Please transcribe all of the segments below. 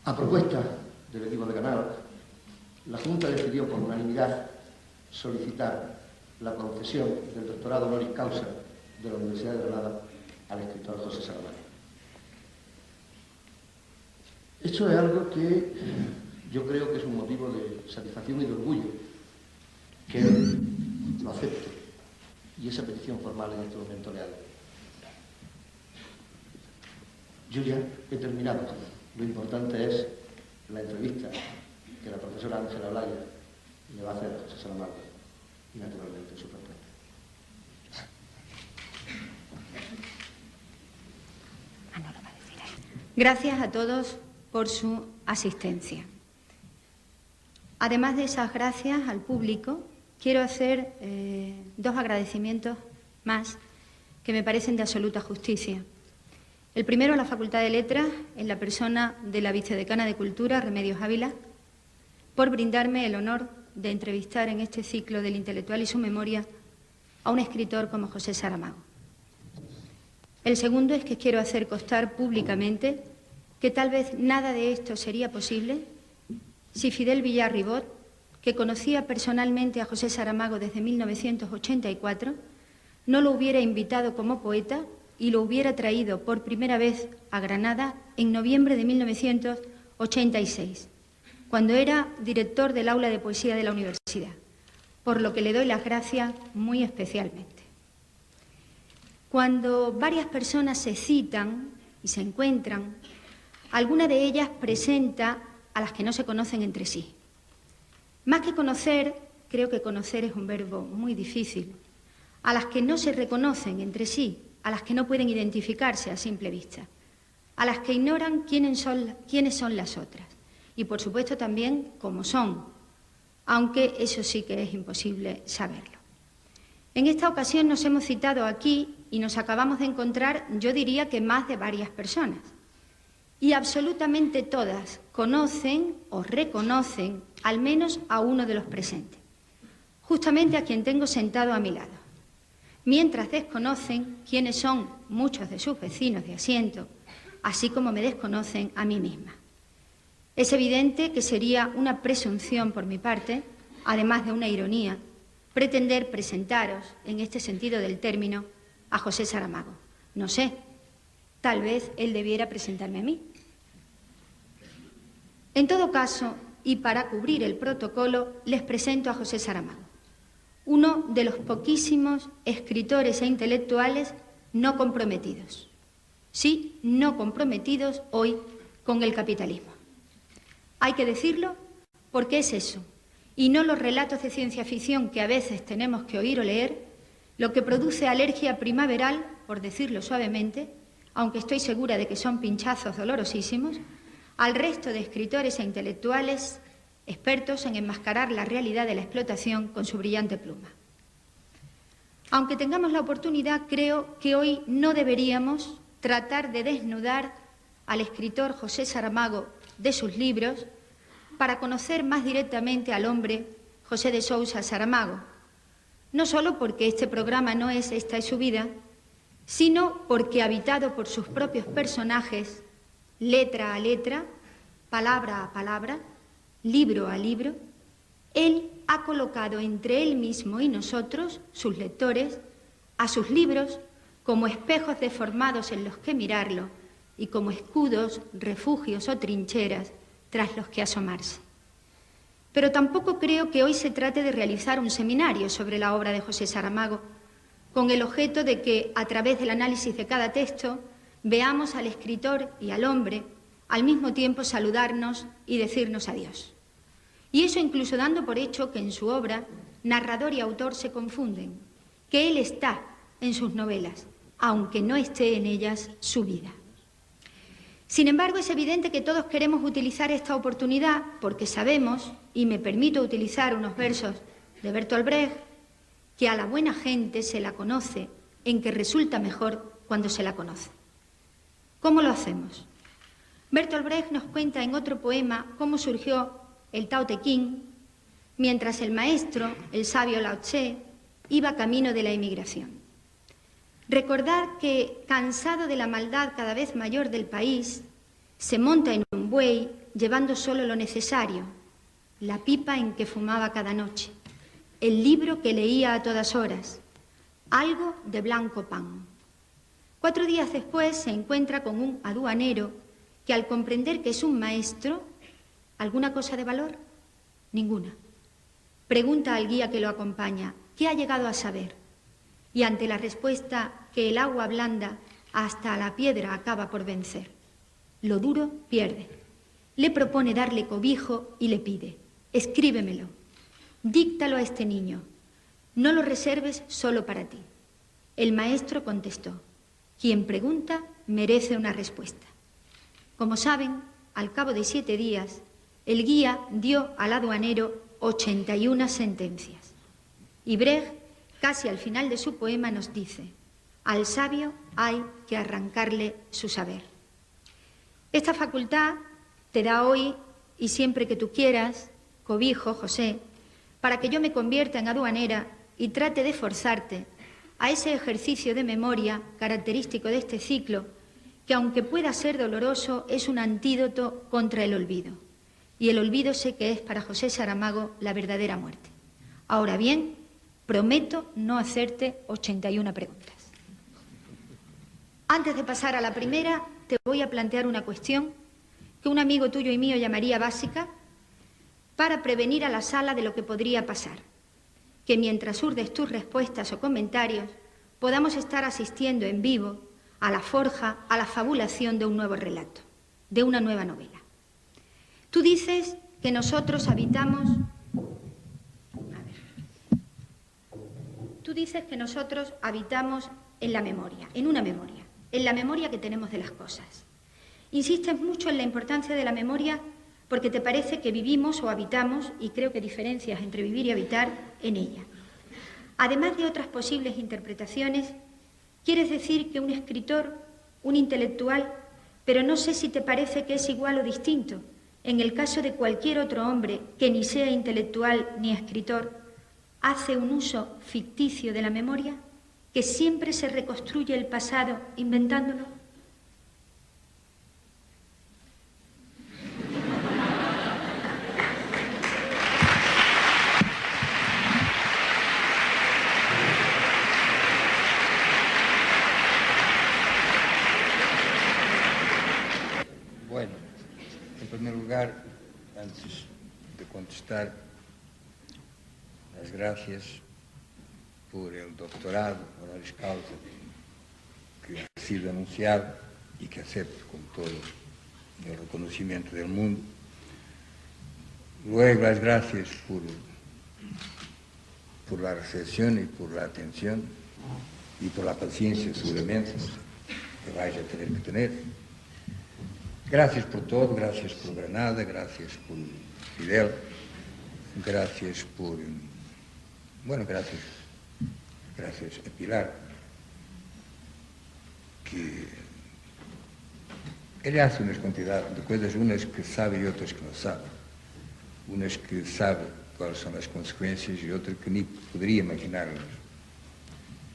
A propuesta del equipo de Canal, la Junta decidió por unanimidad solicitar la concesión del doctorado honoris causa de la Universidad de Granada al escritor José Saramago. Esto es algo que yo creo que es un motivo de satisfacción y de orgullo, que él lo acepte y esa petición formal en este momento le haga. Yo ya he terminado. Lo importante es la entrevista que la profesora Ángela Olaya le va a hacer a José Saramago y naturalmente su respuesta. Gracias a todos por su asistencia. Además de esas gracias al público, quiero hacer dos agradecimientos más que me parecen de absoluta justicia. El primero a la Facultad de Letras, en la persona de la vicedecana de Cultura, Remedios Ávila, por brindarme el honor de entrevistar en este ciclo del intelectual y su memoria a un escritor como José Saramago. El segundo es que quiero hacer constar públicamente que tal vez nada de esto sería posible si Fidel Villar Ribot, que conocía personalmente a José Saramago desde 1984, no lo hubiera invitado como poeta y lo hubiera traído por primera vez a Granada en noviembre de 1986, cuando era director del aula de poesía de la universidad, por lo que le doy las gracias muy especialmente. Cuando varias personas se citan y se encuentran, alguna de ellas presenta a las que no se conocen entre sí. Más que conocer, creo que conocer es un verbo muy difícil, a las que no se reconocen entre sí, a las que no pueden identificarse a simple vista, a las que ignoran quiénes son las otras y, por supuesto, también cómo son, aunque eso sí que es imposible saberlo. En esta ocasión nos hemos citado aquí y nos acabamos de encontrar, yo diría que más de varias personas, y absolutamente todas conocen o reconocen al menos a uno de los presentes, justamente a quien tengo sentado a mi lado, mientras desconocen quiénes son muchos de sus vecinos de asiento, así como me desconocen a mí misma. Es evidente que sería una presunción por mi parte, además de una ironía, pretender presentaros, en este sentido del término, a José Saramago. No sé, tal vez él debiera presentarme a mí. En todo caso, y para cubrir el protocolo, les presento a José Saramago, uno de los poquísimos escritores e intelectuales no comprometidos. Sí, no comprometidos hoy con el capitalismo. Hay que decirlo porque es eso, y no los relatos de ciencia ficción que a veces tenemos que oír o leer, lo que produce alergia primaveral, por decirlo suavemente, aunque estoy segura de que son pinchazos dolorosísimos, al resto de escritores e intelectuales expertos en enmascarar la realidad de la explotación con su brillante pluma. Aunque tengamos la oportunidad, creo que hoy no deberíamos tratar de desnudar al escritor José Saramago de sus libros para conocer más directamente al hombre José de Sousa Saramago, no solo porque este programa no es Esta es su vida, sino porque, habitado por sus propios personajes, letra a letra, palabra a palabra, libro a libro, él ha colocado entre él mismo y nosotros, sus lectores, a sus libros como espejos deformados en los que mirarlo y como escudos, refugios o trincheras tras los que asomarse. Pero tampoco creo que hoy se trate de realizar un seminario sobre la obra de José Saramago, con el objeto de que, a través del análisis de cada texto, veamos al escritor y al hombre al mismo tiempo saludarnos y decirnos adiós. Y eso incluso dando por hecho que en su obra narrador y autor se confunden, que él está en sus novelas, aunque no esté en ellas su vida. Sin embargo, es evidente que todos queremos utilizar esta oportunidad porque sabemos, y me permito utilizar unos versos de Bertolt Brecht, que a la buena gente se la conoce en que resulta mejor cuando se la conoce. ¿Cómo lo hacemos? Bertolt Brecht nos cuenta en otro poema cómo surgió el Tao Te Ching, mientras el maestro, el sabio Lao Tse, iba camino de la emigración. Recordad que, cansado de la maldad cada vez mayor del país, se monta en un buey llevando solo lo necesario, la pipa en que fumaba cada noche, el libro que leía a todas horas, algo de blanco pan. 4 días después se encuentra con un aduanero que, al comprender que es un maestro, ¿alguna cosa de valor? Ninguna. Pregunta al guía que lo acompaña, ¿qué ha llegado a saber? Y ante la respuesta que el agua blanda hasta a la piedra acaba por vencer, lo duro pierde. Le propone darle cobijo y le pide, escríbemelo, díctalo a este niño, no lo reserves solo para ti. El maestro contestó, quien pregunta merece una respuesta. Como saben, al cabo de 7 días, el guía dio al aduanero 81 sentencias. Y Brecht, casi al final de su poema, nos dice, al sabio hay que arrancarle su saber. Esta facultad te da hoy y siempre que tú quieras, cobijo, José, para que yo me convierta en aduanera y trate de forzarte a ese ejercicio de memoria característico de este ciclo, que aunque pueda ser doloroso, es un antídoto contra el olvido. Y el olvido sé que es para José Saramago la verdadera muerte. Ahora bien, prometo no hacerte 81 preguntas. Antes de pasar a la primera, te voy a plantear una cuestión que un amigo tuyo y mío llamaría básica para prevenir a la sala de lo que podría pasar. Que mientras urdes tus respuestas o comentarios, podamos estar asistiendo en vivo a la forja, a la fabulación de un nuevo relato, de una nueva novela. Tú dices que nosotros habitamos... Tú dices que nosotros habitamos en la memoria, en la memoria que tenemos de las cosas. Insistes mucho en la importancia de la memoria porque te parece que vivimos o habitamos, y creo que diferencias entre vivir y habitar, en ella. Además de otras posibles interpretaciones, quieres decir que un escritor, un intelectual, pero no sé si te parece que es igual o distinto, en el caso de cualquier otro hombre que ni sea intelectual ni escritor, hace un uso ficticio de la memoria, que siempre se reconstruye el pasado inventándolo. Bueno, en primer lugar, antes de contestar, las gracias por el doctorado honoris causa que ha sido anunciado y que acepto con todo el reconocimiento del mundo. Luego, las gracias por la recepción y por la atención y por la paciencia, seguramente, que vais a tener que tener. Gracias por todo, gracias por Granada, gracias por Fidel, gracias por... Bueno, gracias a Pilar, que ella hace unas cantidades de coisas, unas que sabe y otras que no sabe. Unas que sabe cuáles son as consequências e outras que nem poderia imaginar.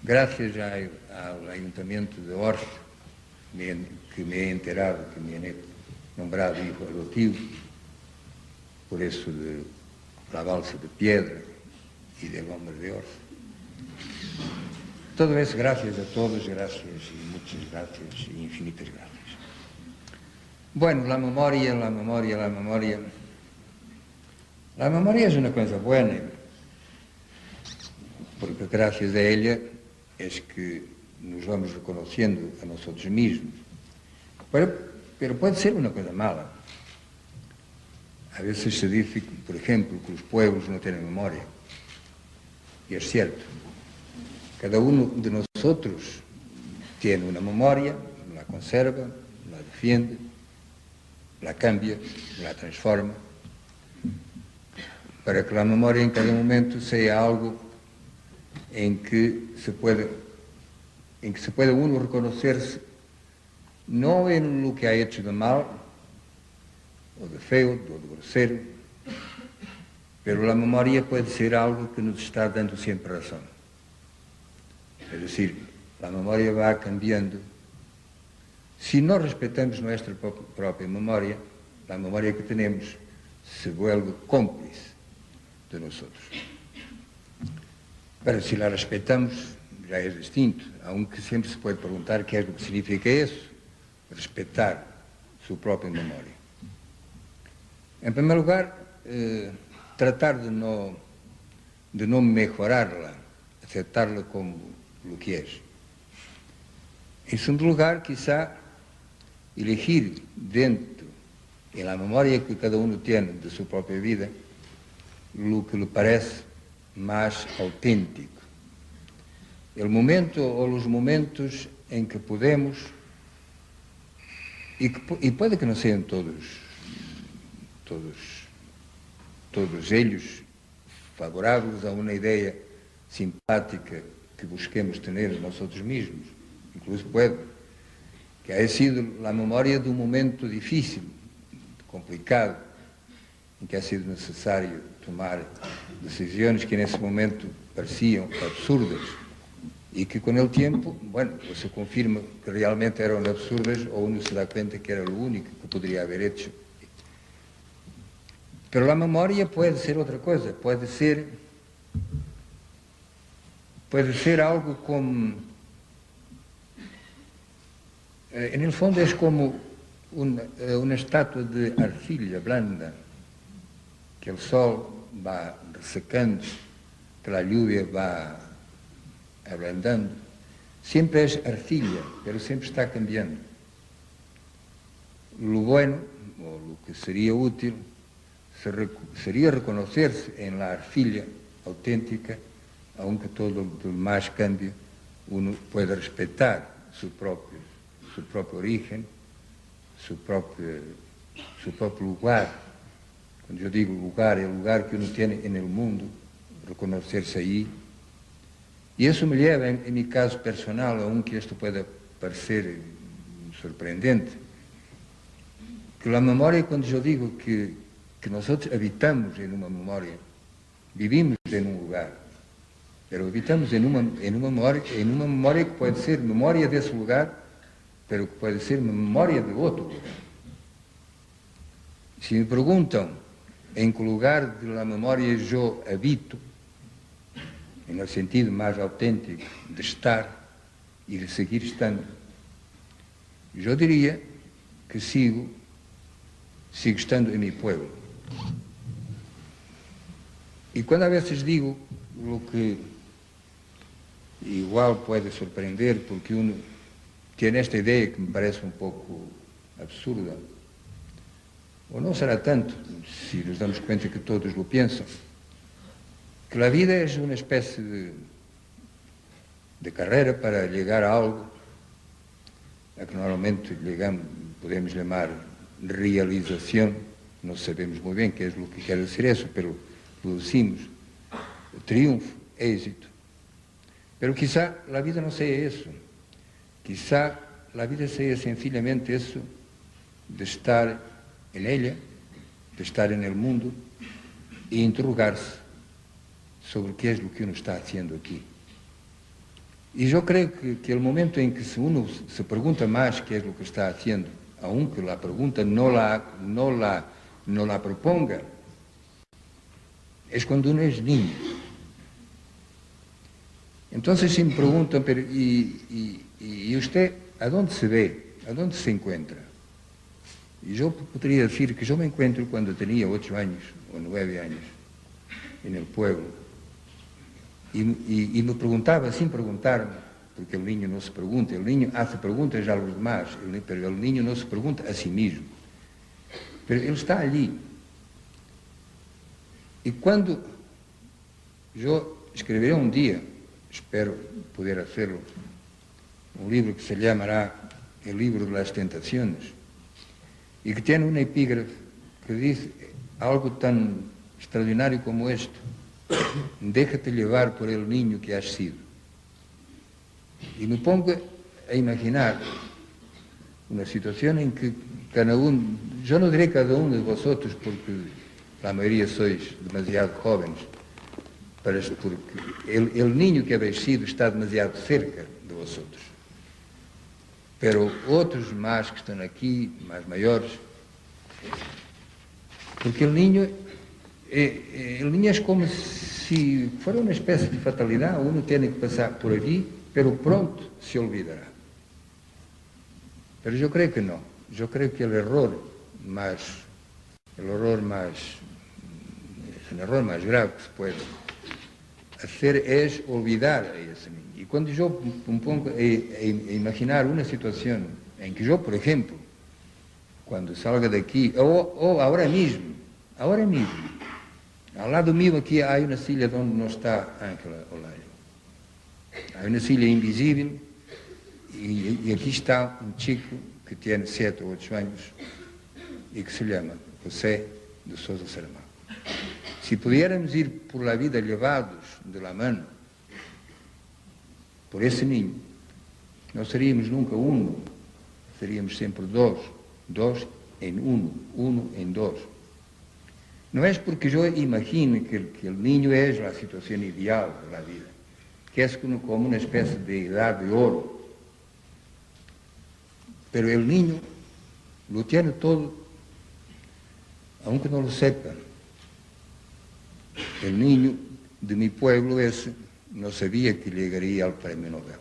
Gracias ao Ayuntamiento de Orce, que me he enterado, que me he nombrado hijo adotivo, por eso de la balsa de piedra y del hombre de Orce. Todo eso, gracias a todos, gracias y muchas gracias y infinitas gracias. Bueno, la memoria es una cosa buena, porque gracias a ella es que nos vamos reconociendo a nosotros mismos. Pero puede ser una cosa mala. A veces se dice, por ejemplo, que los pueblos no tienen memoria. Y es cierto. Cada uno de nosotros tiene una memoria, la conserva, la defiende, la cambia, la transforma, para que la memoria en cada momento sea algo en que se pueda uno reconocerse no en lo que ha hecho de mal, o de feo, o de grosero, pero la memoria puede ser algo que nos está dando siempre razón. Es decir, la memoria va cambiando. Si no respetamos nuestra propia memoria, la memoria que tenemos se vuelve cómplice de nosotros. Pero si la respetamos, ya es distinto, aunque siempre se puede preguntar qué es lo que significa eso, respetar su propia memoria. En primer lugar, tratar de no mejorarla, aceptarla como lo que es. En segundo lugar, quizá elegir dentro, en la memoria que cada uno tiene de su propia vida, lo que le parece más auténtico. El momento o los momentos en que podemos, y puede que no sean todos ellos favorables a una idea simpática que busquemos tener nosotros mismos. Incluso puede que haya sido la memoria de un momento difícil, complicado, en que ha sido necesario tomar decisiones que en ese momento parecían absurdas y que con el tiempo, bueno, pues se confirma que realmente eran absurdas o uno se da cuenta que era lo único que podría haber hecho. Pero la memoria puede ser otra cosa, puede ser algo como, en el fondo es como una estatua de arcilla blanda que el sol va resecando, que la lluvia va ablandando. Siempre es arcilla, pero siempre está cambiando. Lo bueno, o lo que sería útil, sería reconocerse en la arcilla auténtica, aunque todo lo demás cambie, uno puede respetar su propio origen, su propio lugar. Cuando yo digo lugar, el lugar que uno tiene en el mundo, reconocerse ahí. Y eso me lleva, en mi caso personal, aunque esto pueda parecer sorprendente, que la memoria, cuando yo digo que nosotros habitamos en una memoria, vivimos en un lugar, pero habitamos en una memoria que puede ser memoria de ese lugar, pero que puede ser memoria de otro lugar. Si me preguntan en qué lugar de la memoria yo habito, en el sentido más auténtico de estar y de seguir estando, yo diría que sigo estando en mi pueblo. Y cuando a veces digo lo que igual puede sorprender, porque uno tiene esta idea que me parece un poco absurda, o no será tanto, si nos damos cuenta que todos lo piensan, que la vida es una especie de carrera para llegar a algo a que normalmente podemos llamar realización. No sabemos muy bien qué es lo que quiere decir eso, pero lo decimos, triunfo, éxito. Pero quizá la vida no sea eso, quizá la vida sea sencillamente eso, de estar en ella, de estar en el mundo e interrogarse sobre qué es lo que uno está haciendo aquí. Y yo creo que el momento en que uno se pregunta más qué es lo que está haciendo, aunque la pregunta no la proponga, es cuando uno es niño. Entonces si me preguntan, pero ¿y usted a dónde se ve? ¿A dónde se encuentra? Y yo podría decir que yo me encuentro cuando tenía 8 años o 9 años en el pueblo. Y me preguntaba, sin preguntarme, porque el niño no se pregunta, el niño hace preguntas a los demás, pero el niño no se pregunta a sí mismo. Pero él está allí. Y cuando yo escribiré un día, espero poder hacerlo, un libro que se llamará El libro de las tentaciones, y que tiene una epígrafe que dice algo tan extraordinario como esto: déjate llevar por el niño que has sido. Y me pongo a imaginar una situación en que cada uno, yo no diré cada uno de vosotros, porque la mayoría sois demasiado jóvenes, porque el niño que habéis sido está demasiado cerca de vosotros. Pero outros más que estão aqui, mais maiores, Porque el niño es como si fuera una especie de fatalidad. Uno tiene que pasar por allí, pero pronto se olvidará. Pero yo creo que no. Yo creo que el error más grave que se puede hacer es olvidar a ese niño. Y cuando yo me pongo a imaginar una situación en que yo, por ejemplo, cuando salga de aquí, o ahora mismo, al lado mío aquí hay una silla donde no está Ángela Olaya. Hay una silla invisible y aquí está un chico que tiene 7 o 8 años y que se llama José de Sousa Saramago. Si pudiéramos ir por la vida llevados de la mano por ese niño, no seríamos nunca uno, seríamos sempre dos en uno en dos. No es porque yo imagine que el niño es la situación ideal de la vida, que es como una especie de edad de oro. Pero el niño lo tiene todo, aunque no lo sepa. El niño de mi pueblo ese no sabía que llegaría al premio Nobel.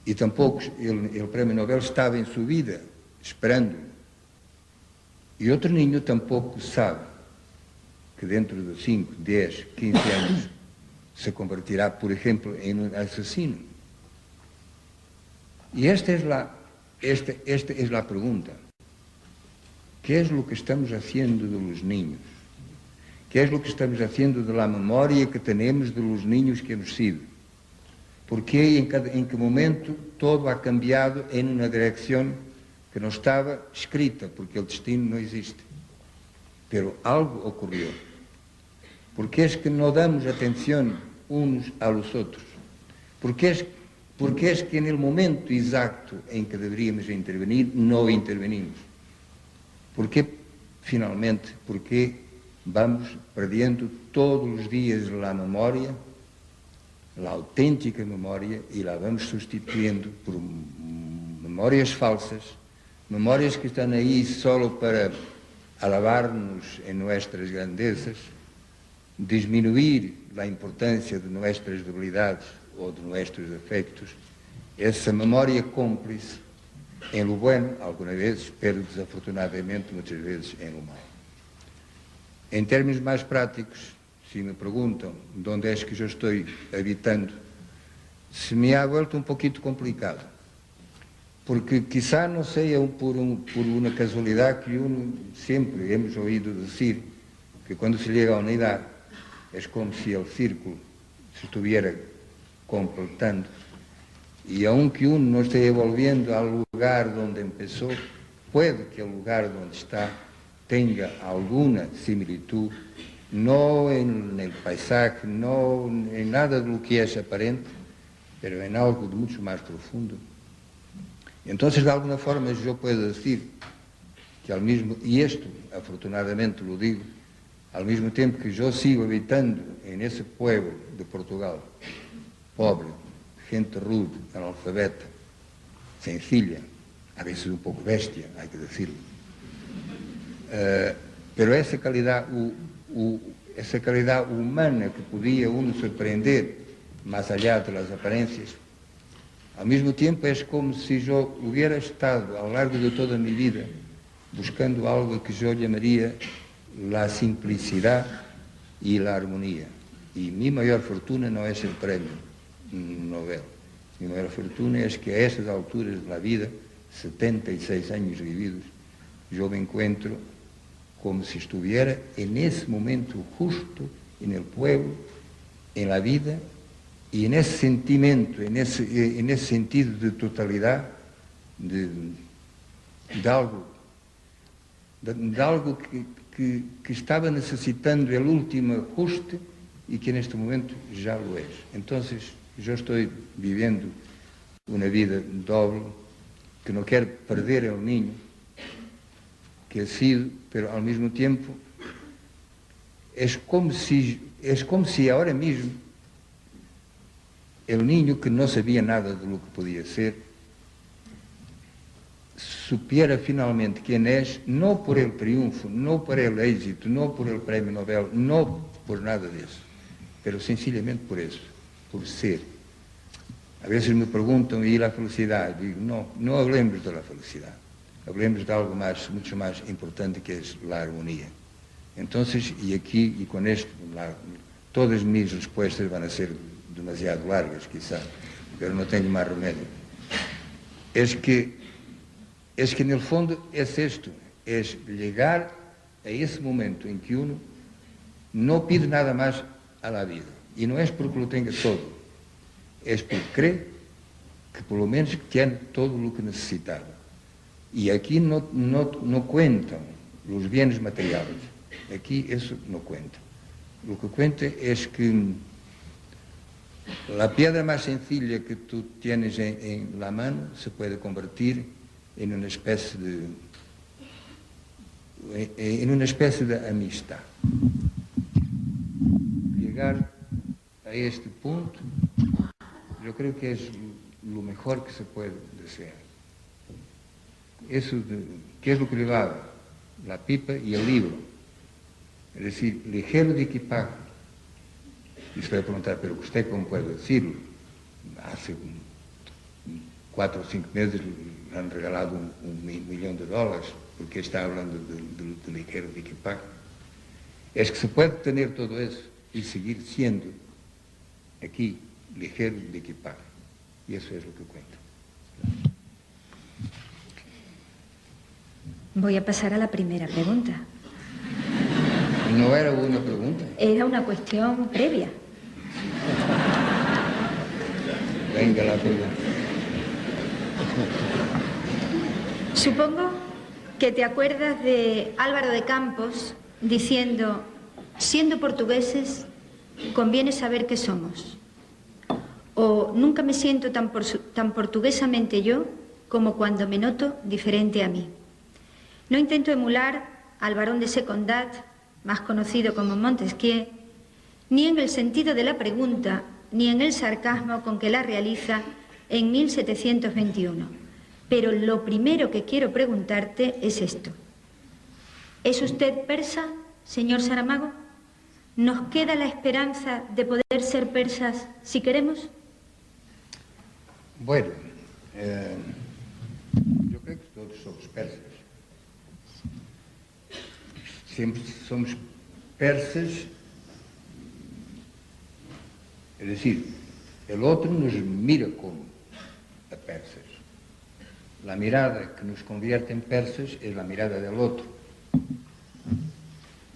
Y tampoco el premio Nobel estaba en su vida, esperándolo. Y otro niño tampoco sabe que dentro de 5, 10, 15 años se convertirá, por ejemplo, en un asesino. Y esta es la pregunta. ¿Qué es lo que estamos haciendo de los niños? ¿Qué es lo que estamos haciendo de la memoria que tenemos de los niños que hemos sido? Porque en qué momento todo ha cambiado en una dirección que no estaba escrita, porque el destino no existe. Pero algo ocurrió. Porque es que no damos atención unos a los otros. Porque es que en el momento exacto en que deberíamos intervenir, no intervenimos. Porque vamos perdiendo todos los días la memoria, la auténtica memoria, y la vamos sustituyendo por memórias falsas, memórias que están ahí solo para alabar-nos en nuestras grandezas, disminuir la importancia de nuestras debilidades ou de nuestros defectos. Essa memória cúmplice em lo bueno, algumas vezes, pero desafortunadamente, muitas vezes, em lo mal. Em termos mais práticos, se me perguntam de onde é que eu estou habitando, se me ha vuelto um pouquinho complicado. Porque quizá não seja por uma casualidade que sempre hemos ouído dizer que quando se chega a uma idade é como se o círculo se estivesse completando, e aunque não esteja volviendo ao lugar onde começou, pode que o lugar onde está tenha alguma similitud, não no paisaje, não em nada do que é aparente, mas em algo de muito mais profundo. Então, de alguma forma, eu posso dizer que ao mesmo, e isto, afortunadamente, lo digo, ao mesmo tempo que eu sigo habitando nesse pueblo de Portugal, pobre, gente rude, analfabeta, sencilla, a veces un pouco bestia, hay que decirlo. Pero essa calidad humana que podia uno surpreender más allá de las apariencias, ao mesmo tempo é como se eu hubiera estado ao largo de toda a minha vida buscando algo que eu chamaria la simplicidad y la armonía. Y mi mayor fortuna no es el premio Nobel. Mi mayor fortuna es que a esas alturas de la vida, 76 años vividos, yo me encuentro como si estuviera en ese momento justo en el pueblo, en la vida, y en ese sentimiento, en ese sentido de totalidad, de algo que estava necessitando o último ajuste e que neste momento já lo é. Então, eu estou vivendo uma vida doble, que não quero perder o niño que he sido, pero ao mesmo tempo é como se agora mesmo o niño que não sabia nada de lo que podia ser supiera finalmente quién es, no por el triunfo, no por el éxito, no por el premio Nobel, no por nada de eso, pero sencillamente por eso, por ser. A veces me preguntan, ¿y la felicidad? Digo, no hablemos de la felicidad, hablemos de algo más, mucho más importante, que es la armonía. Entonces, y aquí, y con esto, todas mis respuestas van a ser demasiado largas, quizá, pero no tengo más remedio. Es que en el fondo es esto, es llegar a ese momento en que uno no pide nada más a la vida. Y no es porque lo tenga todo, es porque cree que por lo menos tiene todo lo que necesitaba. Y aquí no cuentan los bienes materiales, aquí eso no cuenta. Lo que cuenta es que la piedra más sencilla que tú tienes en la mano se puede convertir en una especie de amistad. Llegar a este punto, yo creo que es lo mejor que se puede desear. Eso, ¿qué es lo que llevaba? La pipa y el libro. Es decir, ligero de equipaje. Y se va a preguntar, ¿pero usted cómo puede decirlo? Hace 4 o 5 meses le han regalado $1 millón, porque está hablando de ligero de equipaje. Es que se puede tener todo eso y seguir siendo aquí ligero de equipaje. Y eso es lo que cuenta. Voy a pasar a la primera pregunta. No era una pregunta. Era una cuestión previa. Venga la pregunta. Supongo que te acuerdas de Álvaro de Campos diciendo, siendo portugueses, conviene saber qué somos. O nunca me siento tan portuguesamente yo como cuando me noto diferente a mí. No intento emular al barón de Secondat, más conocido como Montesquieu, ni en el sentido de la pregunta, ni en el sarcasmo con que la realiza en 1721. Pero lo primero que quiero preguntarte es esto. ¿Es usted persa, señor Saramago? ¿Nos queda la esperanza de poder ser persas si queremos? Bueno, yo creo que todos somos persas. Siempre somos persas, es decir, el otro nos mira como a persas. La mirada que nos convierte en persas es la mirada del otro.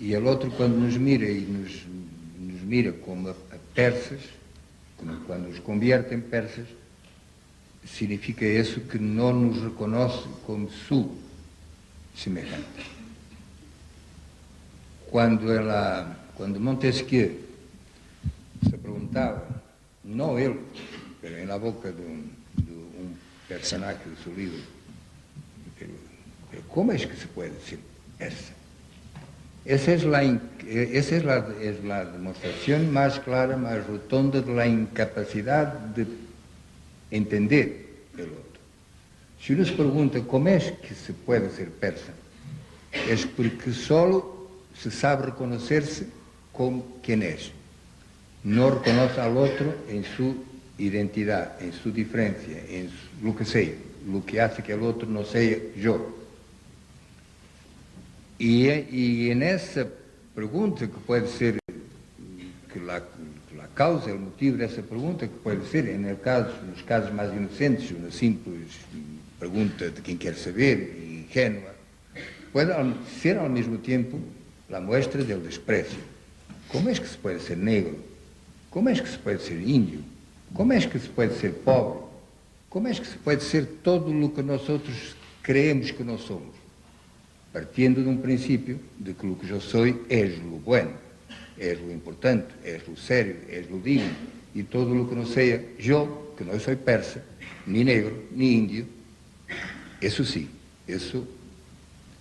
Y el otro, cuando nos mira y nos mira como a persas, cuando nos convierte en persas, significa eso que no nos reconoce como su semejante. Cuando Montesquieu se preguntaba, no él, pero en la boca de un personaje de su libro, pero ¿cómo es que se puede decir persa? Esa es la demostración más clara, más rotunda de la incapacidad de entender el otro. Si uno se pregunta cómo es que se puede ser persa, es porque solo se sabe reconocerse como quien es. No reconoce al otro en su identidad, en su diferencia, en lo que sea, lo que hace que el otro no sea yo. Y en esa pregunta que puede ser, que la causa, el motivo de esa pregunta, que puede ser, en los casos más inocentes, una simple pregunta de quien quer saber, ingênua, puede ser al mismo tiempo la muestra del desprecio. ¿Cómo es que se puede ser negro? ¿Cómo es que se puede ser indio? ¿Cómo es que se puede ser pobre? ¿Cómo es que se puede ser todo lo que nosotros creemos que no somos? Partiendo de un principio de que lo que yo soy es lo bueno, es lo importante, es lo serio, es lo digno, y todo lo que no sea yo, que no soy persa, ni negro, ni indio, eso sí, eso.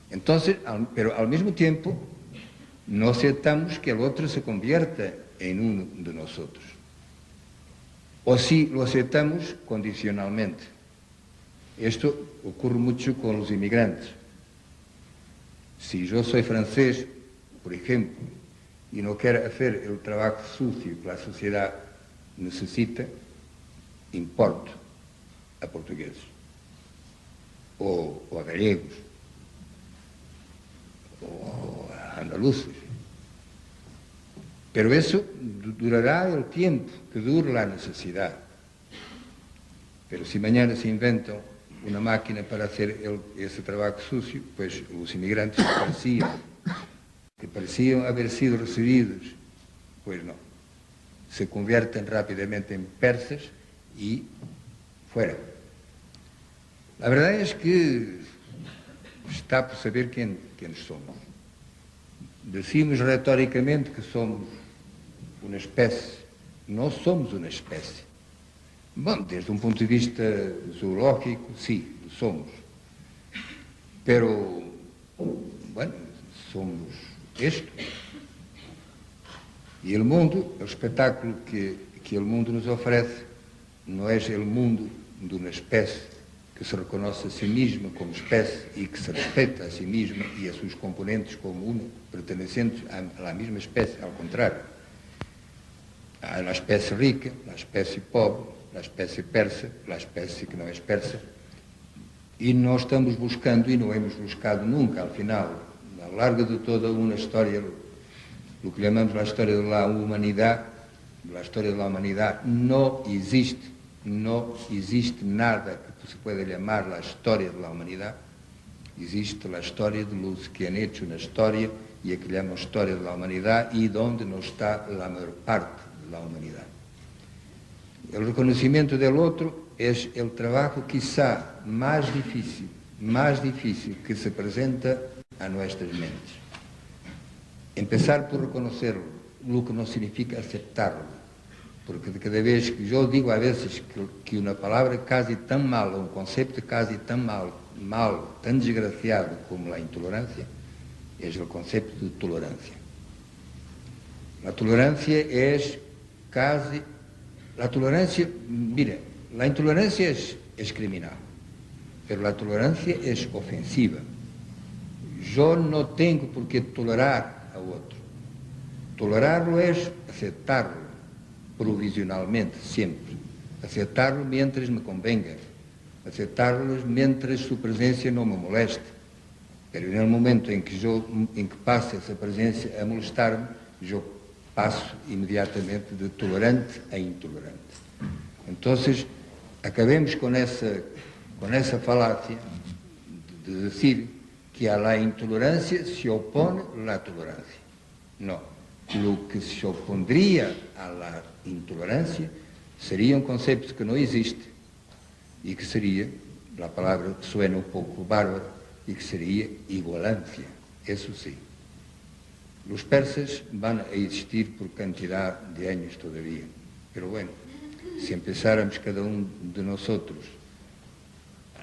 Entonces, pero al mismo tiempo, no aceptamos que el otro se convierta en uno de nosotros. O sí lo aceptamos condicionalmente. Esto ocurre mucho con los inmigrantes. Si yo soy francés, por ejemplo, y no quiero hacer el trabajo sucio que la sociedad necesita, importo a portugueses o a gallegos o a andaluces. Pero eso durará el tiempo que dure la necesidad. Pero si mañana se inventa una máquina para hacer ese trabajo sucio, pues los inmigrantes que parecían haber sido recibidos, pues no, se convierten rápidamente en persas y fuera. La verdad es que está por saber quiénes somos. Decimos retóricamente que somos una especie. No somos una especie. Bom, desde un punto de vista zoológico, sí, somos. Pero, bueno, somos esto. E o mundo, o espetáculo que o mundo nos oferece, não é o mundo de uma espécie que se reconhece a si mesma como espécie e que se respeita a si mesma e a seus componentes como uno, pertenecientes à mesma espécie, ao contrário. Há a espécie rica, a espécie pobre, a espécie persa, a espécie que não é persa, e nós estamos buscando, e não hemos buscado nunca, ao final, ao largo de toda uma história, o que chamamos a história da humanidade, a história da humanidade, não existe nada que se pueda chamar a história da humanidade. Existe a história de los que han hecho na história e a que chamamos história da humanidade e onde não está a maior parte da humanidade. O reconhecimento do outro é o trabalho quizá mais difícil que se apresenta a nossas mentes. Empezar por reconocerlo, lo que não significa aceptarlo. Porque de cada vez que eu digo a vezes que uma palavra casi tão mal, um conceito casi tão mal, tão desgraciado como a intolerância, é o conceito de tolerância. A tolerância é casi... A tolerância, mira, a intolerância é criminal, mas a tolerância é ofensiva. Eu não tenho por que tolerar a outro. Tolerarlo é aceptarlo provisionalmente, sempre. Aceptarlo mientras me convenga. Aceptarlo mientras sua presença não me moleste. Mas no momento em que passe essa presença a molestar-me, eu passo imediatamente de tolerante a intolerante. Então, acabemos com essa falácia de dizer que a intolerância se opõe à tolerância. Não. O que se opondria à intolerância seria um conceito que não existe e que seria, a palavra suena um pouco bárbara, e que seria igualância. Isso sim. Os persas vão a existir por quantidade de anos todavía. Pero bueno, se empezáramos cada de nós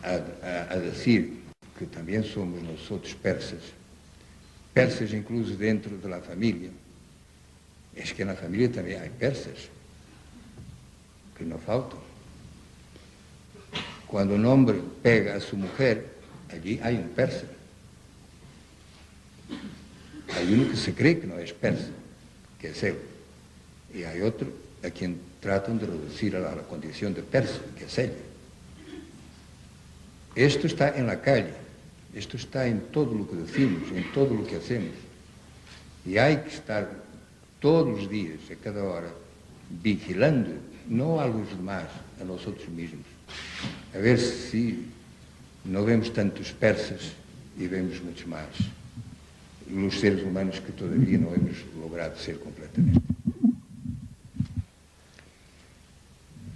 a dizer que também somos nós persas incluso dentro da família, é que na família também há persas, que não faltam. Quando um homem pega a sua mulher, allí há um persa. Há um que se crê que não é persa, que é ele. E há outro a quem tratam de reduzir a la condição de persa, que é ele. Isto está na calle, isto está em todo o que decimos, em todo o que hacemos. E há que estar todos os dias, a cada hora, vigilando, não a los demás, a nós mesmos, a ver se não vemos tantos persas e vemos muitos mais, os seres humanos que todavia não hemos logrado ser completamente.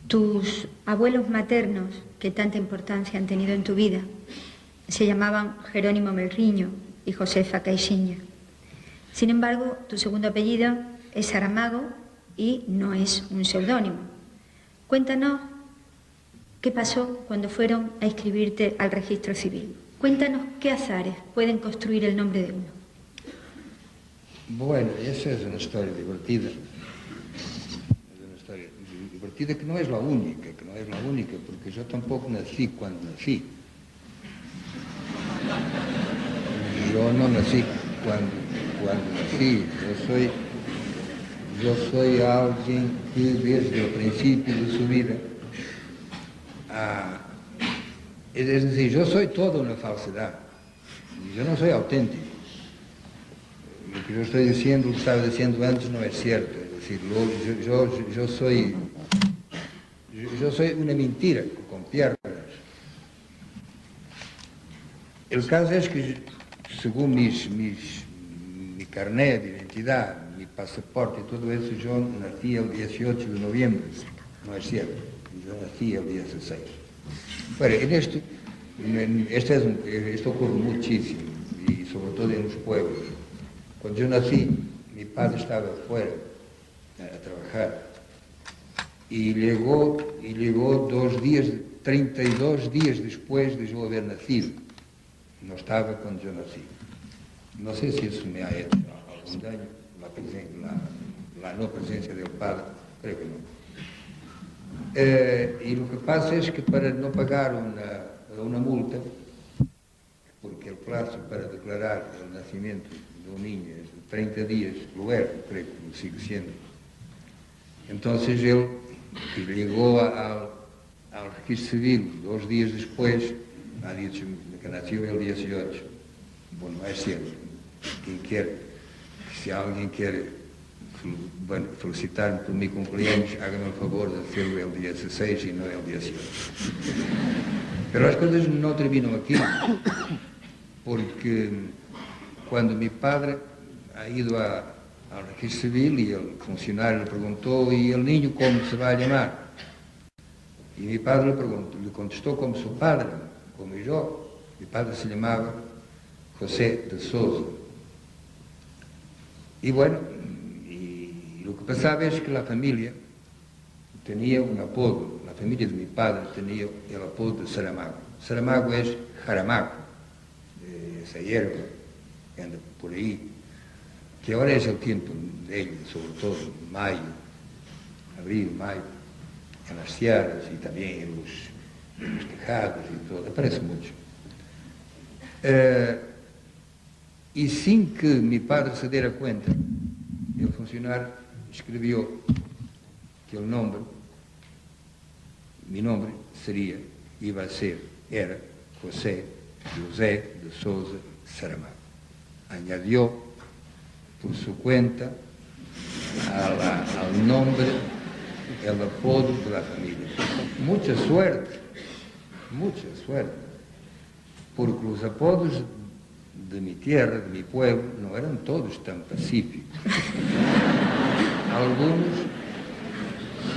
Tus abuelos maternos, que tanta importancia han tenido en tu vida, se llamaban Jerónimo Melriño y Josefa Caixinha. Sin embargo, tu segundo apellido es Saramago y no es un seudónimo. Cuéntanos qué pasó cuando fueron a inscribirte al registro civil. Cuéntanos qué azares pueden construir el nombre de uno. Bueno, esa es una historia divertida. Es una historia partida que no es la única, porque yo tampoco nací cuando nací. Yo no nací cuando nací, yo soy alguien que desde el principio de su vida, es decir, yo soy toda una falsedad, yo no soy auténtico. Lo que yo estoy diciendo, lo que estaba diciendo antes, no es cierto. Es decir, yo soy una mentira con piernas. El caso es que, según mi carnet de identidad, mi pasaporte y todo eso, yo nací el 18 de noviembre. No es cierto. Yo nací el 16. Bueno, esto ocurre muchísimo, y sobre todo en los pueblos. Cuando yo nací, mi padre estaba fuera a trabajar y llegó 32 días después de yo haber nacido. No estaba cuando yo nací. No sé si eso me ha hecho algún daño, la no presencia del padre, creo que no. Y lo que pasa es que para no pagar una multa, porque el plazo para declarar el nacimiento de un niño es de 30 días, lo era, creo que lo sigue siendo. Entonces él, que llegó al registro civil 2 días después, ha dicho que nació el 18. Bueno, no es cierto. Si alguien quiere felicitar-me por mi cumpleaños, hágame el favor de hacerlo el 16 y no el 18. Pero las cosas no terminam aquí, porque cuando mi padre ha ido al registro civil y el funcionario le preguntó, ¿y el niño cómo se va a llamar? Y mi padre le contestó como su padre, como yo. Mi padre se llamaba José de Sousa. Y bueno, y lo que pasaba es que la familia tenía un apodo, la familia de mi padre tenía el apodo de Saramago. Saramago es jaramago, esa hierba que anda por ahí, que ahora es el tiempo de ella, sobre todo en mayo, abril, mayo, en las sierras y también en los tejados y todo, aparece mucho. Y sin que mi padre se diera cuenta, el funcionario escribió que el nombre, mi nombre era José de Sousa Saramago. Añadió por su cuenta al nombre el apodo de la familia. Mucha suerte, porque los apodos de mi tierra, de mi pueblo, no eran todos tan pacíficos.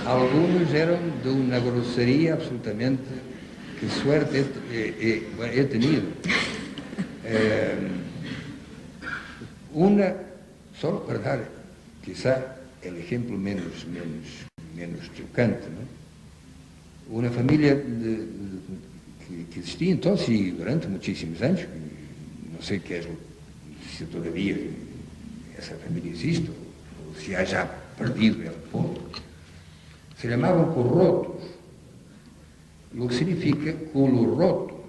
Algunos eran de una grosería absolutamente. Qué suerte he tenido. Solo para dar quizá el ejemplo menos chocante, ¿no? Una familia que existía entonces y durante muchísimos años, no sé qué es, si todavía esa familia existe o si haya perdido el pueblo, se llamaban corrotos, lo que significa culo roto.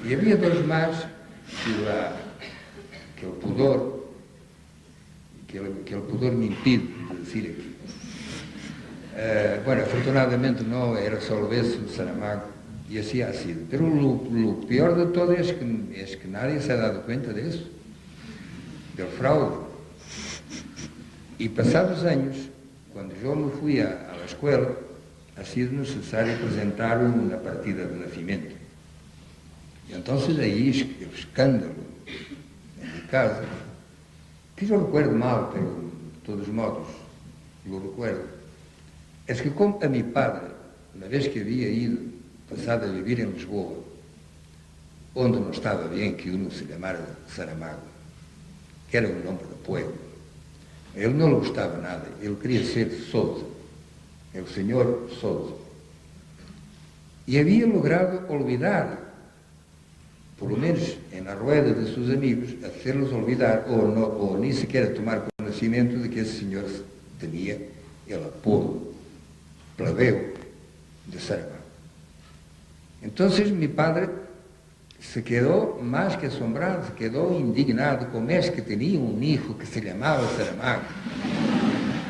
Y había dos más que el pudor me impide de decir aquí. Bueno, afortunadamente no era solo eso de Saramago, y así ha sido. Pero lo peor de todo es que nadie se ha dado cuenta de eso, del fraude. Y pasados años, cuando yo me fui a la escuela, ha sido necesario presentar una partida de nacimiento. Y entonces ahí el escándalo en mi casa, que yo recuerdo mal, pero de todos modos lo recuerdo, es que como a mi padre, una vez que había ido, pasado a vivir en Lisboa, onde no estaba bien que uno se llamara Saramago, que era un nombre de pueblo, a él no le gustaba nada, él quería ser Sousa, el señor Sousa. Y había logrado olvidar, por lo menos en la rueda de sus amigos, hacerlos olvidar o ni siquiera tomar conocimiento de que ese señor tenía el apodo plebeo de Saramago. Entonces mi padre se quedó más que asombrado, se quedó indignado, como es que tenía un hijo que se llamaba Saramago,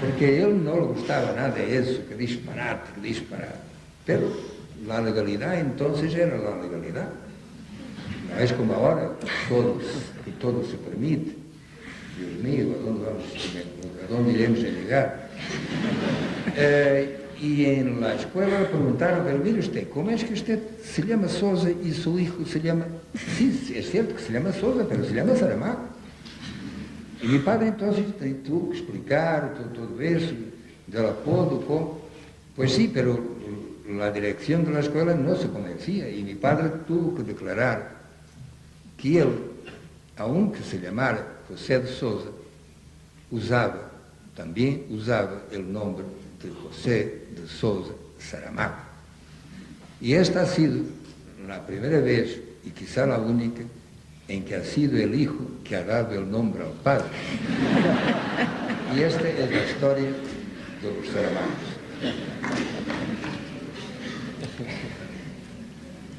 porque a él no le gustaba nada de eso, que disparate, que disparate. Pero la legalidad entonces era la legalidad. No es como ahora, que todo se permite. Dios mío, ¿a dónde iremos a llegar? Y en la escuela le preguntaron, pero mire usted, ¿cómo es que usted se llama Sousa y su hijo se llama... Sí, es cierto que se llama Sousa, pero se llama Saramago. Y mi padre entonces tuvo que explicar todo eso, del apodo, ¿cómo? Pues sí, pero la dirección de la escuela no se convencía y mi padre tuvo que declarar que él, aunque se llamara José de Sousa, también usaba el nombre de José de Sousa Saramago. Y esta ha sido la primera vez, y quizá la única, en que ha sido el hijo que ha dado el nombre al padre. Y esta es la historia de los Saramagos.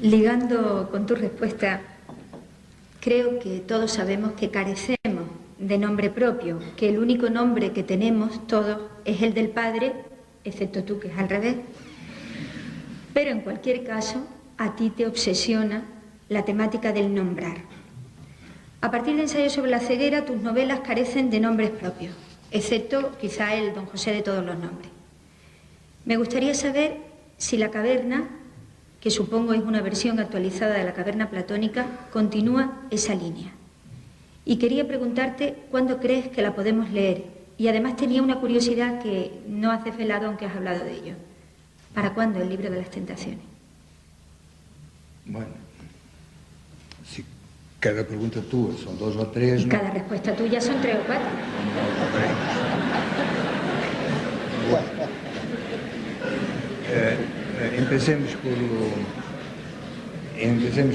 Ligando con tu respuesta, creo que todos sabemos que carecemos de nombre propio, que el único nombre que tenemos todos es el del padre, excepto tú, que es al revés. Pero en cualquier caso, a ti te obsesiona la temática del nombrar. A partir de Ensayo sobre la ceguera, tus novelas carecen de nombres propios, excepto quizá el Don José de todos los nombres. Me gustaría saber si La caverna, que supongo es una versión actualizada de La caverna platónica, continúa esa línea. Y quería preguntarte cuándo crees que la podemos leer. Y además tenía una curiosidad que no has desvelado, aunque has hablado de ello. ¿Para cuándo el libro de las tentaciones? Bueno, si cada pregunta tuya son 2 o 3... Y cada respuesta tuya son 3 o 4. Empecemos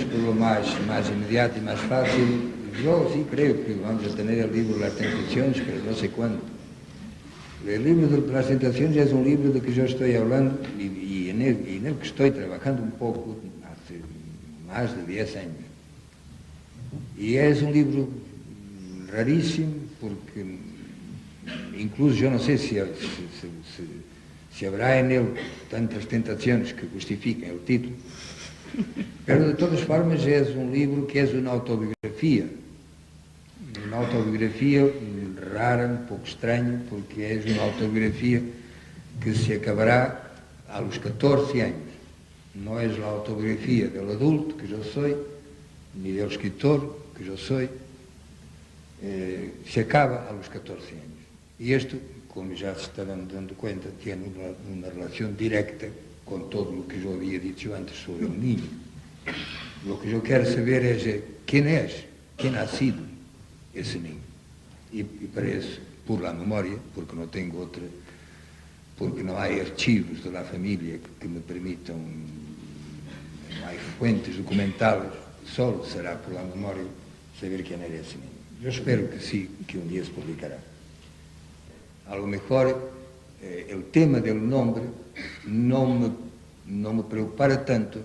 por lo más inmediato y más fácil. Yo sí creo que vamos a tener el libro de las tentaciones, pero no sé cuándo. El libro de las tentaciones es un libro de que yo estoy hablando y en el que estoy trabajando un poco hace más de 10 años. Y es un libro rarísimo porque incluso yo no sé si habrá en él tantas tentaciones que justifiquen el título. Pero de todas formas es un libro que es una autobiografía rara, un poco extraña, porque es una autobiografía que se acabará a los 14 años. No es la autobiografía del adulto que yo soy, ni del escritor que yo soy, se acaba a los 14 años. Y esto, como ya se estarán dando cuenta, tiene una relación directa con todo lo que yo había dicho antes sobre el niño. Lo que yo quiero saber es quién ha sido ese niño. Y para eso, por la memoria, porque no tengo otra, porque no hay archivos de la familia que me permitan, no hay fuentes documentales, solo será por la memoria saber quién era ese niño. Yo espero que sí, que un día se publicará. A lo mejor el tema del nombre no me preocupara tanto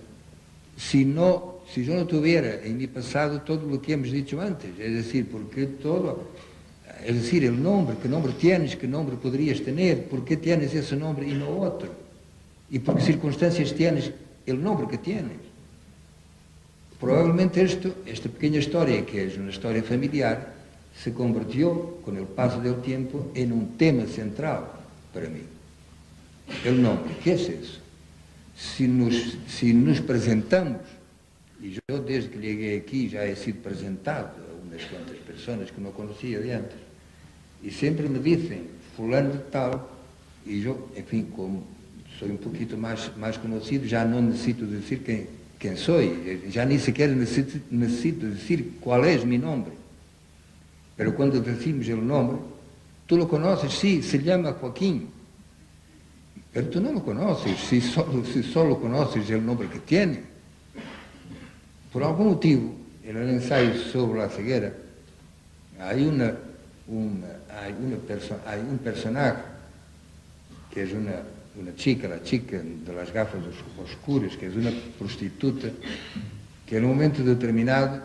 si yo no tuviera en mi pasado todo lo que hemos dicho antes, es decir, el nombre, qué nombre tienes, qué nombre podrías tener, por qué tienes ese nombre y no otro, y por qué circunstancias tienes el nombre que tienes. Probablemente esta pequeña historia, que es una historia familiar, se convirtió con el paso del tiempo en un tema central para mí. El nombre, ¿qué es eso? Si nos presentamos, y yo desde que llegué aquí ya he sido presentado a unas cuantas personas que no conocía de antes, y siempre me dicen fulano de tal, y yo, en fin, como soy un poquito más conocido, ya no necesito decir quién soy, ya ni siquiera necesito decir cuál es mi nombre. Pero cuando decimos el nombre, tú lo conoces, sí, se llama Joaquín, pero tú no lo conoces, si solo conoces el nombre que tiene. Por algún motivo, en el ensayo sobre la ceguera, hay un personaje que es una chica, la chica de las gafas oscuras, que es una prostituta, que en un momento determinado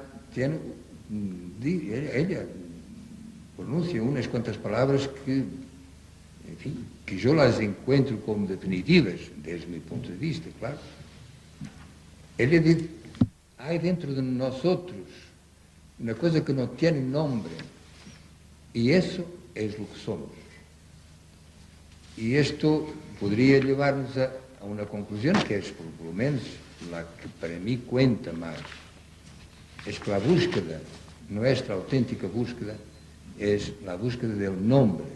ella pronuncia unas cuantas palabras que, en fin, que yo las encuentro como definitivas, desde mi punto de vista, claro. Ella dice, hay dentro de nosotros una cosa que no tiene nombre, y eso es lo que somos. Y esto podría llevarnos a una conclusión que es, por lo menos, la que para mí cuenta más. Es que la búsqueda, nuestra auténtica búsqueda, es la búsqueda del nombre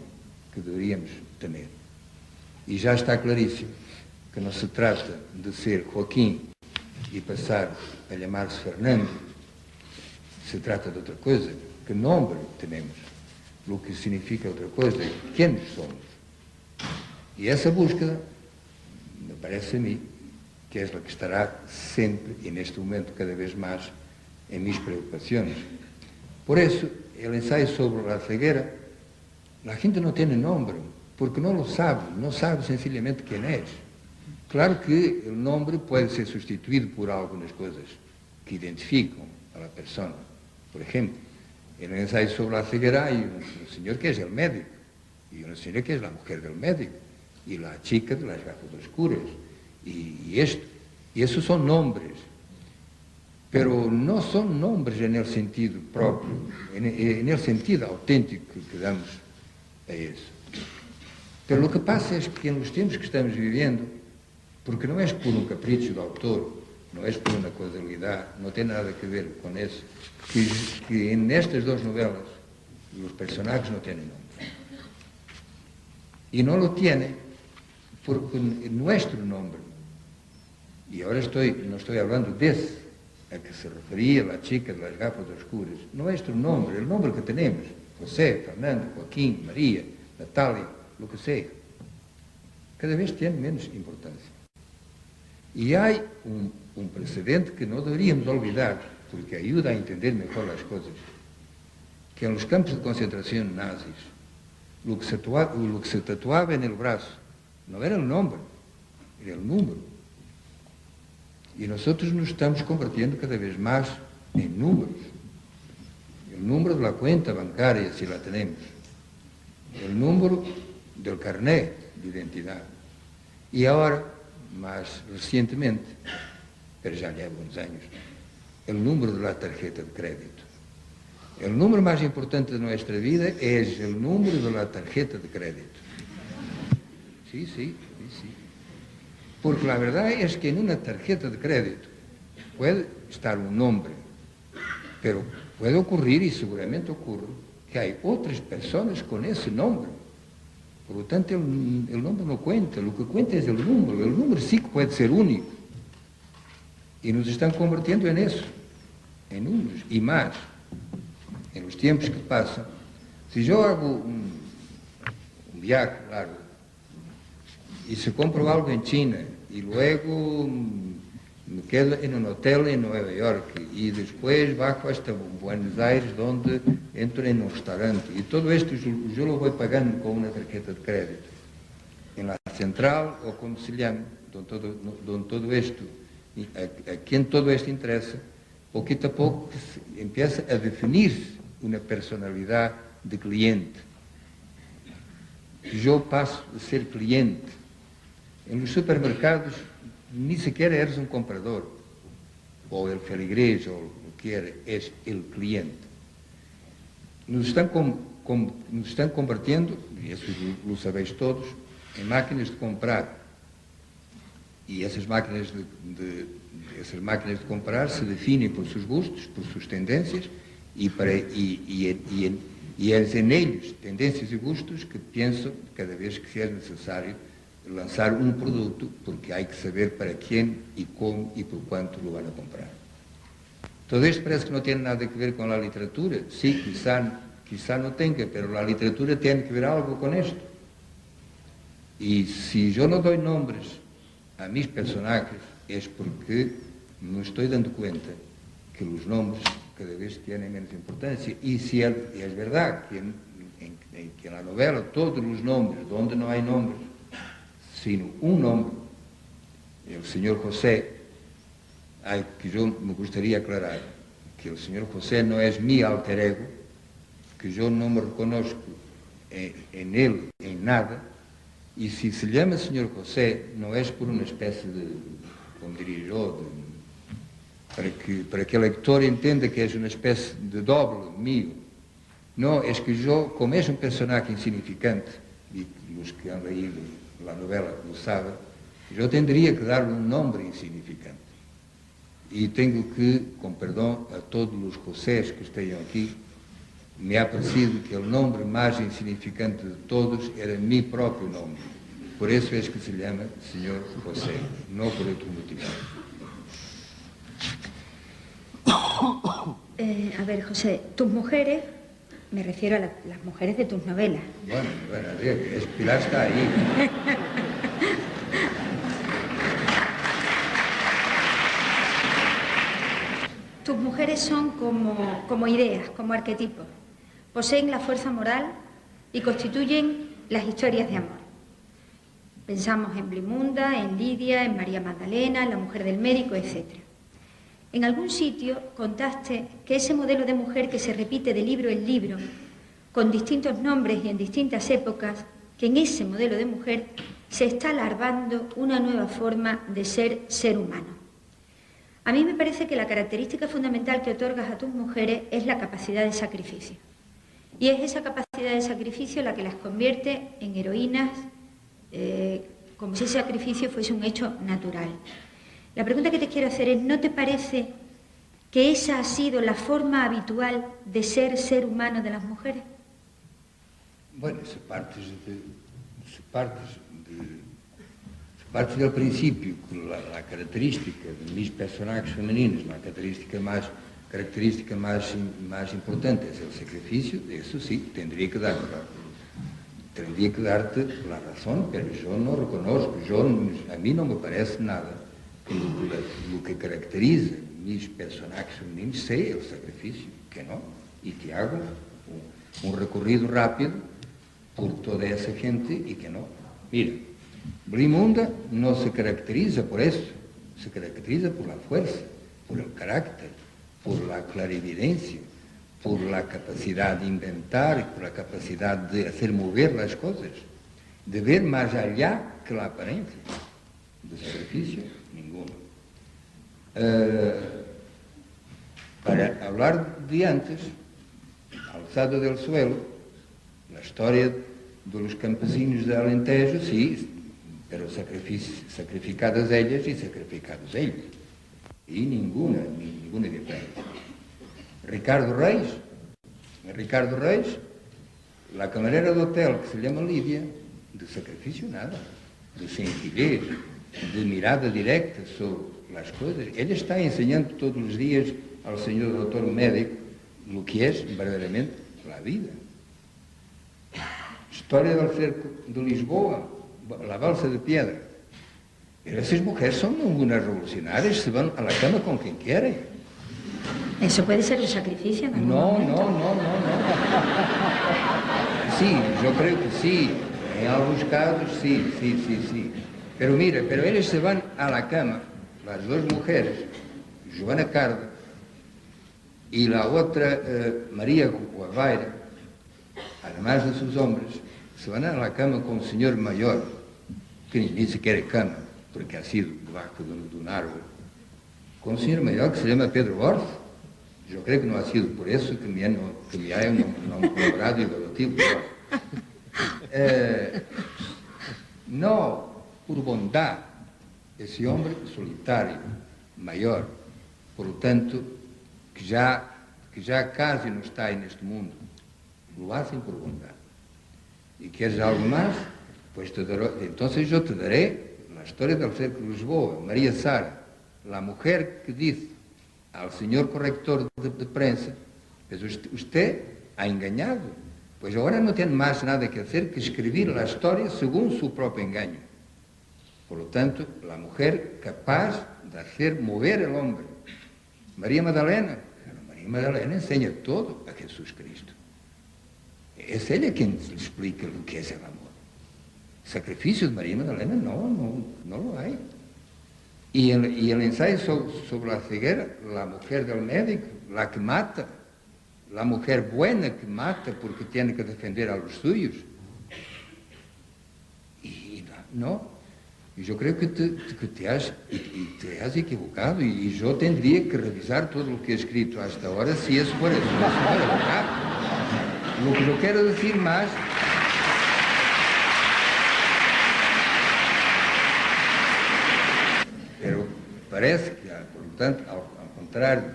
que deberíamos tener. Y ya está clarísimo que no se trata de ser Joaquín y pasar a llamarse Fernando. Se trata de otra cosa, que nombre tenemos, lo que significa otra cosa, quiénes somos. Y esa búsqueda, me parece a mí, que es la que estará siempre, y en este momento cada vez más, en mis preocupaciones. Por eso, el ensayo sobre la ceguera, la gente no tiene nombre, porque no lo sabe, no sabe sencillamente quién es. Claro que el nombre puede ser sustituido por algunas cosas que identifican a la persona. Por ejemplo, en el ensayo sobre la ceguera hay un señor que es el médico, y una señora que es la mujer del médico, y la chica de las gafas oscuras, y esto. Y esos son nombres, pero no son nombres en el sentido propio, en el sentido auténtico que damos a eso. Pero lo que pasa es que en los tiempos que estamos viviendo, porque no es por un capricho do autor, no es por una casualidad, no tiene nada que ver con eso, que en estas dos novelas los personajes no tienen nombre. Y no lo tienen porque nuestro nombre, y ahora no estoy hablando de ese a que se refería la chica de las gafas oscuras, nuestro nombre, el nombre que tenemos, José, Fernando, Joaquín, María, Natalia, lo que sea, cada vez tiene menos importancia. Y hay un precedente que no deberíamos olvidar, porque ayuda a entender mejor las cosas, que en los campos de concentración nazis, lo que se tatuaba en el brazo no era el nombre, era el número. Y nosotros nos estamos convirtiendo cada vez más en números. El número de la cuenta bancaria, si la tenemos. El número del carnet de identidad. Y ahora, más recientemente, pero ya lleva unos años, el número de la tarjeta de crédito. El número más importante de nuestra vida es el número de la tarjeta de crédito. Sí. Porque la verdad es que en una tarjeta de crédito puede estar un nombre, pero puede ocurrir, y seguramente ocurre, que hay otras personas con ese nombre. Por lo tanto, el nombre no cuenta, lo que cuenta es el número sí que puede ser único. Y nos están convirtiendo en eso, en números, y más, en los tiempos que pasan. Si yo hago un viaje largo, y se compro algo en China, y luego me quedo en un hotel en Nueva York, y después bajo hasta Buenos Aires, donde entro en un restaurante, y todo esto yo lo voy pagando con una tarjeta de crédito, en la central, o como se llama, donde todo esto, a quien todo esto interesa, poquito a poco empieza a definir una personalidad de cliente. Yo paso a ser cliente. En los supermercados ni siquiera eres un comprador, o el feligrés, o lo que eres, es el cliente. Nos están convirtiendo, y eso lo sabéis todos, en máquinas de comprar. Y esas máquinas de comprar se definen por sus gustos, por sus tendencias, y es en ellos, tendencias y gustos, que pienso cada vez que sea necesario lanzar un producto, porque hay que saber para quién y cómo y por cuánto lo van a comprar. Todo esto parece que no tiene nada que ver con la literatura. Sí, quizá no tenga, pero la literatura tiene que ver algo con esto. Y si yo no doy nombres a mis personajes, es porque me estoy dando cuenta que los nombres cada vez tienen menos importancia. Y si es verdad que en la novela todos los nombres, donde no hay nombres, sino un nombre, el señor José. Que yo me gustaría aclarar que el señor José no es mi alter ego, que yo no me reconozco en él, en nada, y si se llama señor José no es por una especie de, como diría yo, para que el lector entenda que es una especie de doble mío. No, es que yo, como es un personaje insignificante, y los que han leído la novela lo saben, yo tendría que darle un nombre insignificante. Y tengo que, con perdón a todos los Josés que estén aquí, me ha parecido que el nombre más insignificante de todos era mi propio nombre. Por eso es que se llama señor José, no por otro motivo. A ver, José, tus mujeres, me refiero a las mujeres de tus novelas. Bueno, a ver, Pilar está ahí. Tus mujeres son como ideas, como arquetipos. Poseen la fuerza moral y constituyen las historias de amor. Pensamos en Blimunda, en Lidia, en María Magdalena, en la mujer del médico, etc. En algún sitio contaste que ese modelo de mujer que se repite de libro en libro, con distintos nombres y en distintas épocas, que en ese modelo de mujer se está larvando una nueva forma de ser humano. A mí me parece que la característica fundamental que otorgas a tus mujeres es la capacidad de sacrificio. Y es esa capacidad de sacrificio la que las convierte en heroínas, como si ese sacrificio fuese un hecho natural. La pregunta que te quiero hacer es, ¿no te parece que esa ha sido la forma habitual de ser humano de las mujeres? Bueno, se parte del principio que la característica de mis personajes femeninos, la característica más importante es el sacrificio. Eso sí, tendría que darte la razón, pero yo no reconozco, a mí no me parece nada que lo que caracteriza mis personajes femeninos sea el sacrificio, que no, y que hago un recorrido rápido por toda esa gente y que no. Mira, Blimunda no se caracteriza por eso, se caracteriza por la fuerza, por el carácter, por la clarividencia, por la capacidad de inventar, por la capacidad de hacer mover las cosas, de ver más allá que la apariencia. De sacrificio, ninguno. Para hablar de antes, Alzado del Suelo, la historia de los campesinos de Alentejo, sí, pero sacrificadas ellas y sacrificados ellos. Y ninguna diferencia. Ricardo Reis, la camarera de hotel que se llama Lidia, de sacrificio nada, de sencillez, de mirada directa sobre las cosas. Ella está enseñando todos los días al señor doctor médico lo que es verdaderamente la vida. História del cerco de Lisboa, la balsa de piedra. Pero esas mujeres son unas revolucionarias, se van a la cama con quien quieren. Eso puede ser un sacrificio, ¿no? No. Sí, yo creo que sí. En algunos casos, sí. Pero mira, ellos se van a la cama, las dos mujeres, Joana Carda y la otra María Guavaira, además de sus hombres, se van a la cama con un señor mayor, que ni siquiera es cama, porque ha sido debajo de un árbol, con un señor mayor que se llama Pedro Borges. Yo creo que no ha sido por eso que me han colaborado y evolutivo. No por bondad, ese hombre solitario, mayor, por lo tanto, que ya casi no está en este mundo, lo hacen por bondad. ¿Y quieres algo más? Pues entonces yo te daré la historia del cerco de Lisboa. María Sara, la mujer que dice al señor corrector de prensa, pues usted ha engañado, pues ahora no tiene más nada que hacer que escribir la historia según su propio engaño. Por lo tanto, la mujer capaz de hacer mover al hombre. María Magdalena enseña todo a Jesús Cristo. Es ella quien le explica lo que es el amor. Sacrificio de María Magdalena no lo hay. Y el ensayo sobre la ceguera, la mujer del médico, la que mata, la mujer buena que mata porque tiene que defender a los suyos. Y no, yo creo que te has equivocado y yo tendría que revisar todo lo que he escrito hasta ahora si eso fuera verdad. Lo que yo quiero decir más... Pero parece que, por lo tanto, ao contrário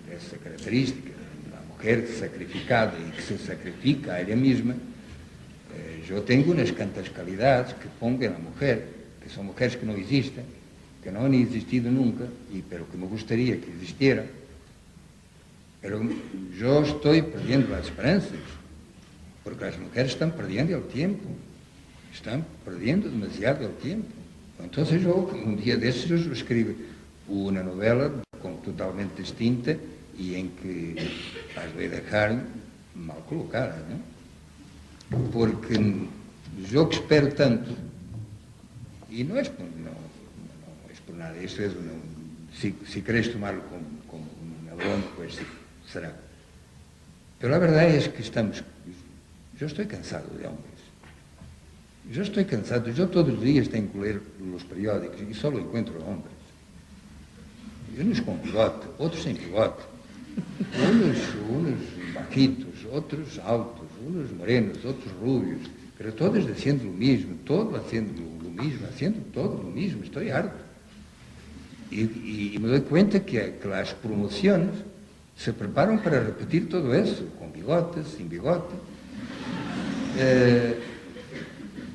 dessa característica da mujer sacrificada e que se sacrifica a ela mesma, eu tenho umas cantas qualidades que pongo na mulher, que são mulheres que não existem, que não han existido nunca, pero que me gostaria que existieran. Pero eu estou perdendo as esperanças, porque as mulheres estão perdendo o tempo, estão perdendo demasiado o tempo. Então, um dia desses, eu escrevo uma novela totalmente distinta e em que as vou deixar mal colocadas, não? Porque eu que espero tanto, e não é por nada, isto é, se queres tomá-lo como uma broma, pois será. Pero a verdade é que eu estou cansado de homens. Eu estou cansado, eu todos os dias tenho que ler os periódicos e só encontro homens. Uns com bigote, outros sem bigote. Uns bajitos, outros altos, uns morenos, outros rubios, pero todos dizendo o mesmo, todos haciendo o mesmo, haciendo todo o mesmo, estou harto. E me dou conta que as promoções se preparam para repetir todo isso, com bigote, sem bigote.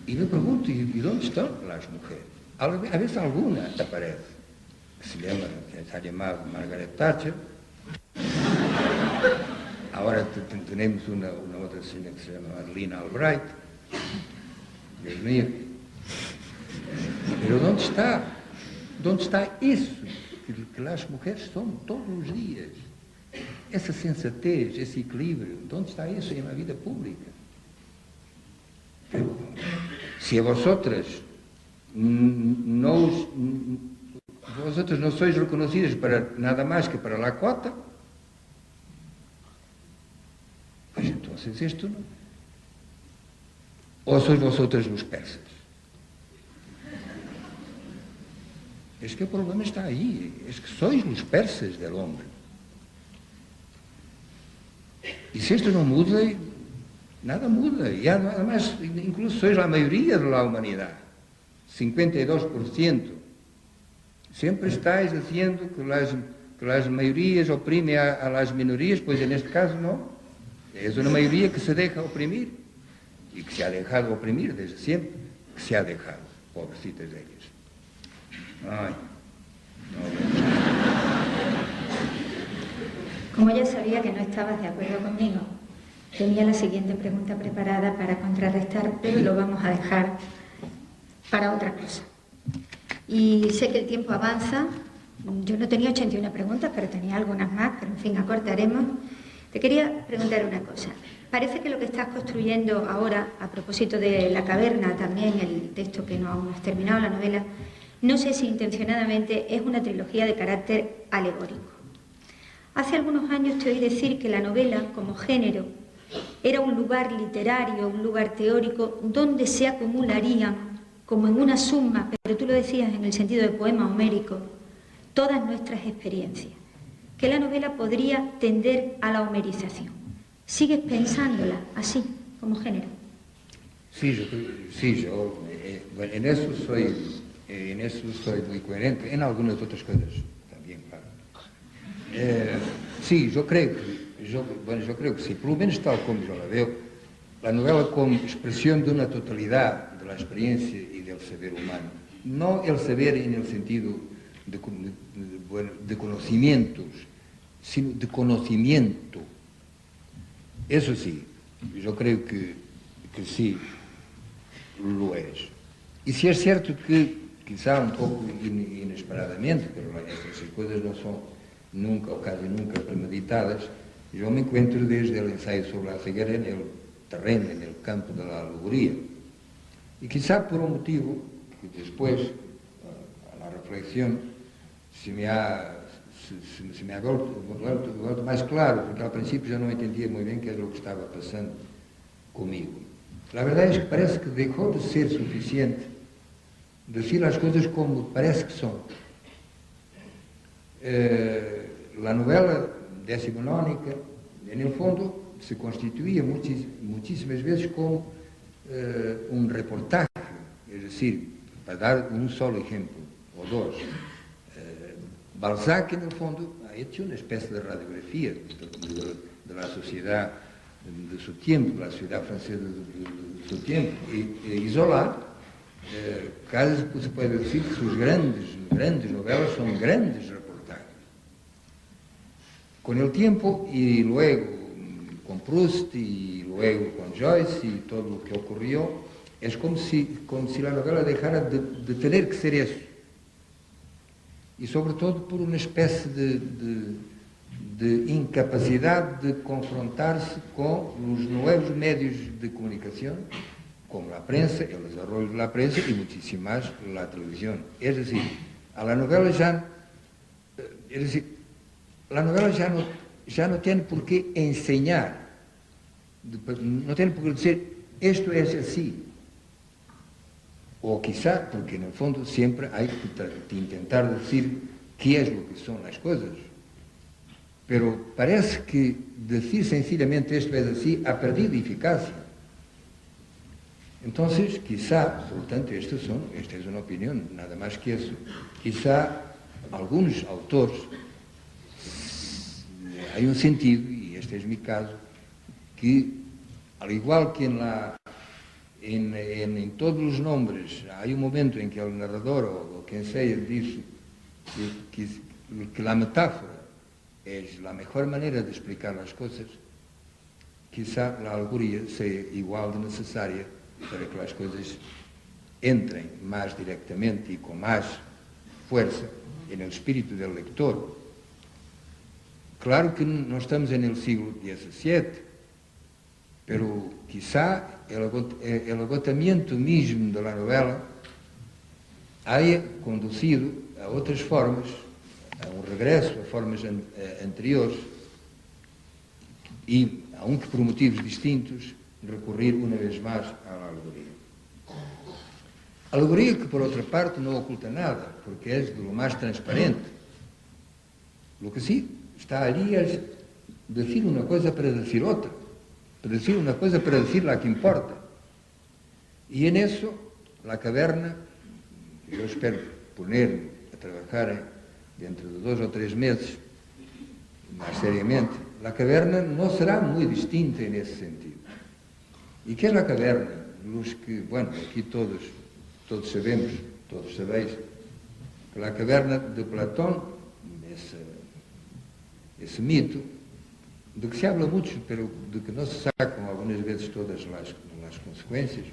E me pergunto, e onde estão as mulheres? A vezes alguma aparece, que se ha llamado Margaret Thatcher. Agora temos uma outra senhora que se chama Madeleine Albright. Deus mío. Pero onde está isso que as mulheres são todos os dias? Essa sensatez, esse equilíbrio, onde está isso na vida pública? Se vosotras não sois reconhecidas para nada mais que para a cota, pois então isto não. Ou sois vosotras os persas? É que o problema está aí, é que sois os persas do homem. E se isto não muda, nada muda, e además, incluso sois a maioria da humanidade, 52%. Sempre estáis dizendo que as maiorias oprimem as minorias, pois neste caso não. É uma maioria que se deixa oprimir, e que se ha deixado oprimir desde sempre, que se ha deixado, pobrecitas delas. Ai, não. Como ya sabía que no estabas de acuerdo conmigo, tenía la siguiente pregunta preparada para contrarrestar, pero lo vamos a dejar para otra cosa. Y sé que el tiempo avanza. Yo no tenía 81 preguntas, pero tenía algunas más, pero en fin, acortaremos. Te quería preguntar una cosa. Parece que lo que estás construyendo ahora, a propósito de La caverna, también el texto que no aún has terminado, la novela, no sé si intencionadamente es una trilogía de carácter alegórico. Hace algunos años te oí decir que la novela, como género, era un lugar literario, un lugar teórico, donde se acumularían, como en una suma, pero tú lo decías en el sentido de poema homérico, todas nuestras experiencias, que la novela podría tender a la homerización. ¿Sigues pensándola así, como género? Sí, yo en eso soy muy coherente, en algunas otras cosas también, claro. Sí, yo creo que sí, pelo menos tal como yo la veo, la novela como expresión de una totalidad de la experiencia y del saber humano. No el saber en el sentido de conocimientos, sino de conocimiento. Eso sí, yo creo que sí lo es. Y sí es cierto que, quizá un poco inesperadamente, pero estas coisas não são nunca, ou quase nunca, premeditadas, eu me encontro desde o ensaio sobre a cegueira no terreno, no campo da alegoria. Y quizá por un motivo que después, a la reflexión, se me ha vuelto más claro, porque al principio yo no entendía muy bien qué es lo que estaba pasando conmigo. La verdad es que parece que dejó de ser suficiente decir las cosas como parece que son. La novela decimonónica, en el fondo, se constituía muchísimas veces como un reportaje, es decir, para dar un solo ejemplo, o dos. Balzac, en el fondo, ha hecho una especie de radiografía de la sociedad de su tiempo, la sociedad francesa de su tiempo. Y Zola, casi se puede decir que sus grandes novelas son grandes reportajes. Con el tiempo, y luego con Proust, y luego con Joyce, y todo lo que ocurrió, es como si la novela dejara de tener que ser eso. Y sobre todo por una especie de incapacidad de confrontarse con los nuevos medios de comunicación, como la prensa, el desarrollo de la prensa y muchísimo más la televisión. Es decir, a la novela ya no tiene por qué enseñar, no tiene por qué decir esto es así. O quizá, porque en el fondo siempre hay que intentar decir qué es lo que son las cosas. Pero parece que decir sencillamente esto es así ha perdido eficacia. Entonces, quizá, por lo tanto, esta es una opinión, nada más que eso, quizá algunos autores, hay un sentido, y este es mi caso, que al igual que en todos los nombres hay un momento en que el narrador o quien sea dice que la metáfora es la mejor manera de explicar las cosas, quizá la alegoría sea igual de necesaria para que las cosas entren más directamente y con más fuerza en el espíritu del lector. Claro que no estamos en el siglo XVII, pero quizá el agotamiento mismo de la novela haya conducido a otras formas, a un regreso a formas anteriores y, aunque por motivos distintos, recurrir una vez más à alegoria. Alegoria que, por outra parte, não oculta nada, porque é de lo mais transparente. Lo que sí está allí es decir una cosa para decir otra, para decir una cosa para decir la que importa. Y en eso, la caverna, que yo espero poner a trabajar dentro de 2 o 3 meses, más seriamente, la caverna no será muy distinta en ese sentido. ¿Y qué es la caverna? Los que, bueno, aquí todos sabemos, todos sabéis, que la caverna de Platón, ese mito, de que se habla mucho, pero de que no se sacan algunas veces todas las consecuencias.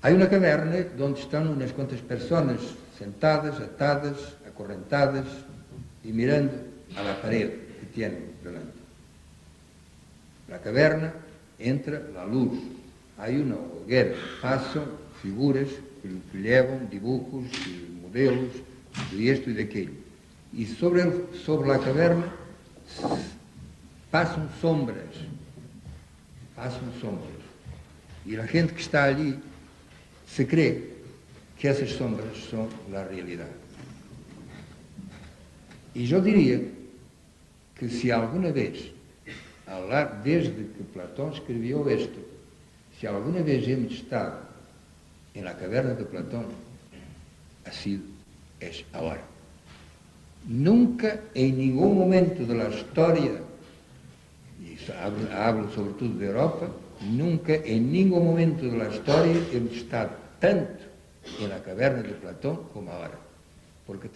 Hay una caverna donde están unas cuantas personas sentadas, atadas, acorrentadas y mirando a la pared que tienen delante. La caverna entra la luz, hay una hoguera, pasan figuras que llevan dibujos, modelos de esto y de aquello. Y sobre la caverna pasan sombras. Y la gente que está allí se cree que esas sombras son la realidad. Y yo diría que si alguna vez, desde que Platón escribió esto, si alguna vez hemos estado en la caverna de Platón, es ahora. Nunca, en ningún momento de la historia, y hablo sobre todo de Europa, nunca, en ningún momento de la historia hemos estado tanto en la caverna de Platón como ahora. Porque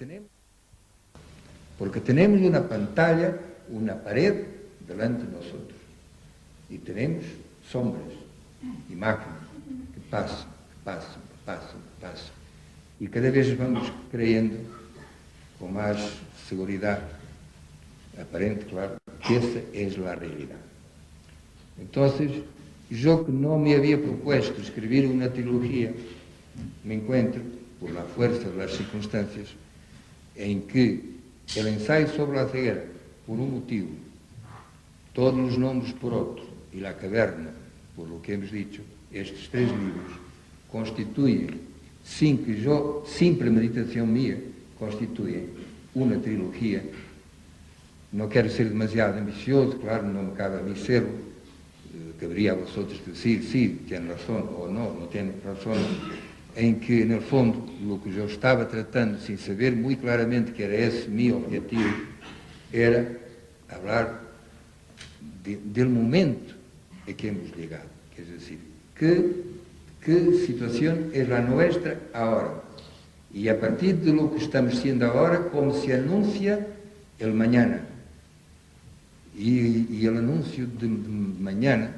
tenemos una pantalla, una pared delante de nosotros. Y tenemos sombras, imágenes que pasan. Y cada vez vamos creyendo con más seguridad aparente, claro, que esa es la realidad. Entonces, yo que no me había propuesto escribir una trilogía, me encuentro, por la fuerza de las circunstancias, en que el ensayo sobre la ceguera, por un motivo, todos los nombres por otro, y la caverna, por lo que hemos dicho, estos 3 libros constituyen, sin premeditación mía, constituyen una trilogía. No quero ser demasiado ambicioso, claro, no me cabe a mí serlo, cabería a vosotros decir si tienen razón o no tienen razón, en que, en el fondo, lo que yo estaba tratando, sin saber muy claramente que era ese mi objetivo, era hablar del momento en que hemos llegado. Es decir, ¿qué situación es la nuestra ahora? Y a partir de lo que estamos siendo ahora, cómo se anuncia el mañana. Y el anuncio de mañana,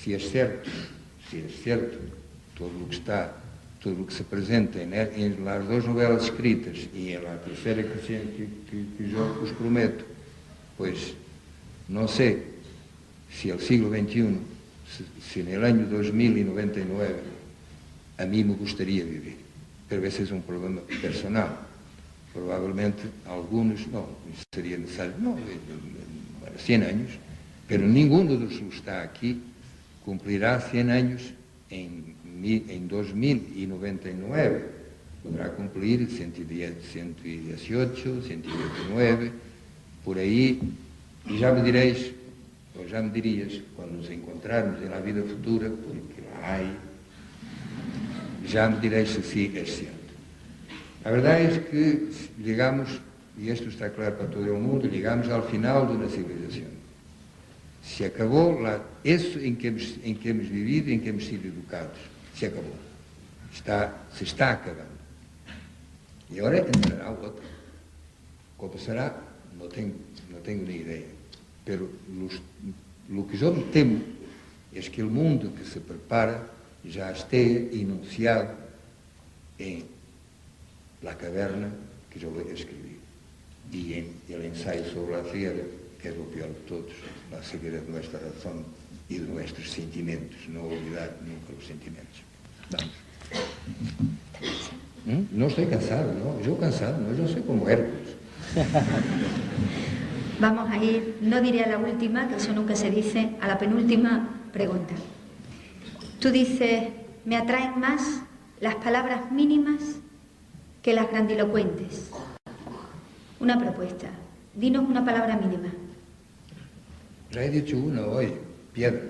si es cierto, todo lo que se presenta en las 2 novelas escritas y en la tercera que yo os prometo, pues no sé si el siglo XXI, si en el año 2099 a mí me gustaría vivir, pero ese es un problema personal. Probablemente algunos no sería necesario, 100 años, pero ninguno de los que está aquí cumplirá 100 años en 2099. Podrá cumplir 118, 119, por aí, e já me dirías, quando nos encontrarmos na vida futura, porque lá já me diréis se sim é certo. A verdade é que llegamos, e isto está claro para todo o mundo, llegamos ao final de uma civilização. Se acabou isso em que hemos vivido, em que hemos sido educados. Se acabou. Se está acabando. E agora entrará outra. Como será? Não tenho nem ideia. Pero lo que eu me temo é que o mundo que se prepara já esteja enunciado em La Caverna, que eu vou escrever, e em el ensayo sobre la ceguera, que é o pior de todos, la ceguera de nuestra razón y de nuestros sentimientos, no olvidar nunca los sentimientos. Vamos. No estoy cansado, ¿no? Yo cansado, no, yo soy como Hércules. Vamos a ir, no diré a la última, que eso nunca se dice, a la penúltima pregunta. Tú dices, me atraen más las palabras mínimas que las grandilocuentes. Una propuesta. Dinos una palabra mínima. Ya he dicho una hoy, piedra.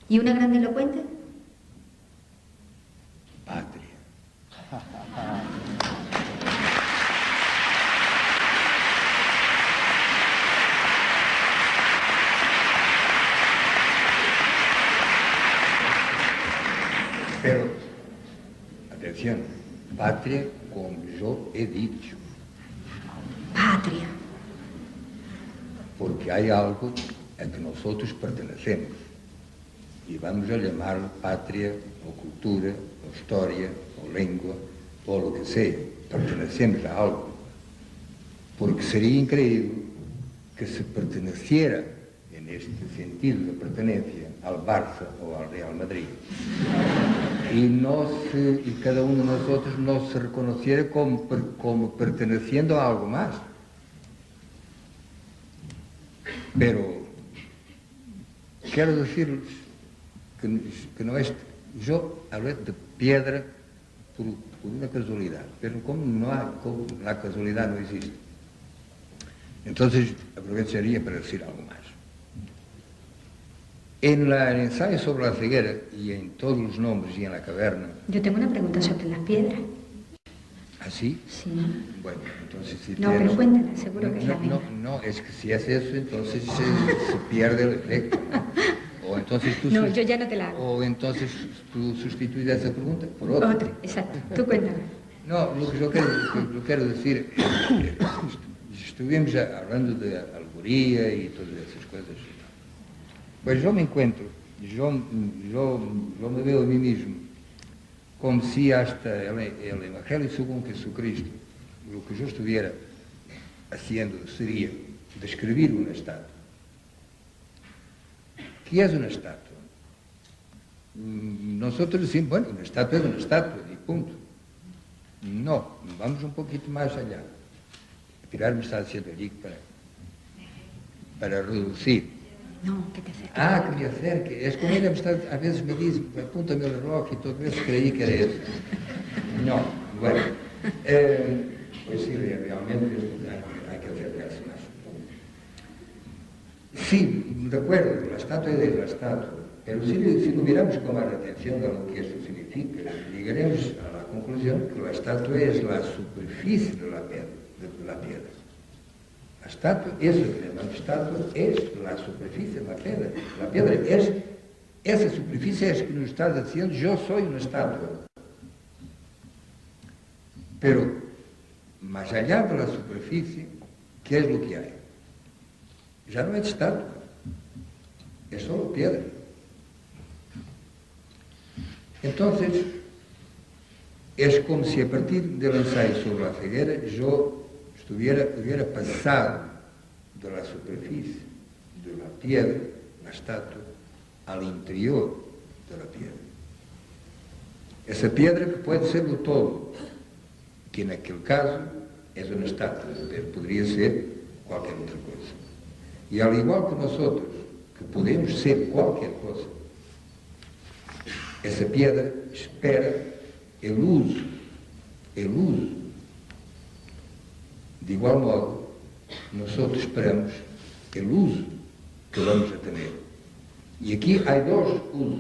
¿Y una grandilocuente? Patria. Pero, atención, patria como yo he dicho. Patria. Porque hay algo a que nosotros pertenecemos y vamos a llamarlo patria o cultura o historia o lengua o lo que sea, pertenecemos a algo, porque sería increíble que se perteneciera en este sentido de pertenencia al Barça o al Real Madrid y cada uno de nosotros no se reconociera como perteneciendo a algo más. Pero quiero decirles que no es, yo hablé de piedra por una casualidad, pero como la casualidad no existe, entonces aprovecharía para decir algo más. En el ensayo sobre la ceguera y en todos los nombres y en la caverna... Yo tengo una pregunta sobre las piedras. ¿Ah, sí? Sí. Bueno, entonces si no, tienes... pero cuéntala, seguro que es la misma. No, es que si es eso, entonces se pierde el efecto, ¿no? O entonces tú... No, yo ya no te la hago. O entonces tú sustituyes esa pregunta por otra. Otra, exacto. Tú cuéntala. No, lo que yo quiero decir es que estuvimos hablando de alegoría y todas esas cosas. Pues yo me encuentro, yo me veo a mí mismo como si hasta el Evangelio según Jesucristo, lo que yo estuviera haciendo sería describir una estatua. ¿Qué es una estatua? nosotros decimos, bueno, una estatua es una estatua, y punto. No, vamos un poquito más allá. Pilar me está diciendo allí para reducir. No, que te acerques. Ah, que me acerque. Es como ella a veces me dice, apúntame el reloj y todo eso, creí que era eso. No, bueno. Pues sí, realmente hay que acercarse más. Sí, de acuerdo, la estatua es la estatua, pero si tuviéramos que tomar atención a lo que eso significa, llegaremos a la conclusión que la estatua es la superficie de la piedra. La estatua, eso que llamamos estatua, es la superficie de la piedra. La piedra es, esa superficie es que nos está diciendo, yo soy una estatua. Pero, más allá de la superficie, ¿qué es lo que hay? Ya no es estatua, es solo piedra. Entonces, es como si a partir del ensayo sobre la ceguera yo hubiera pasado de la superficie de la piedra, la estatua, al interior de la piedra. Esa piedra que puede ser o todo, que en aquel caso es una estatua, pero podría ser qualquer outra coisa. E al igual que nosotros, que podemos ser qualquer coisa, essa piedra espera el uso. De igual modo, nosotros esperamos el uso que vamos a tener. E aqui há dois usos.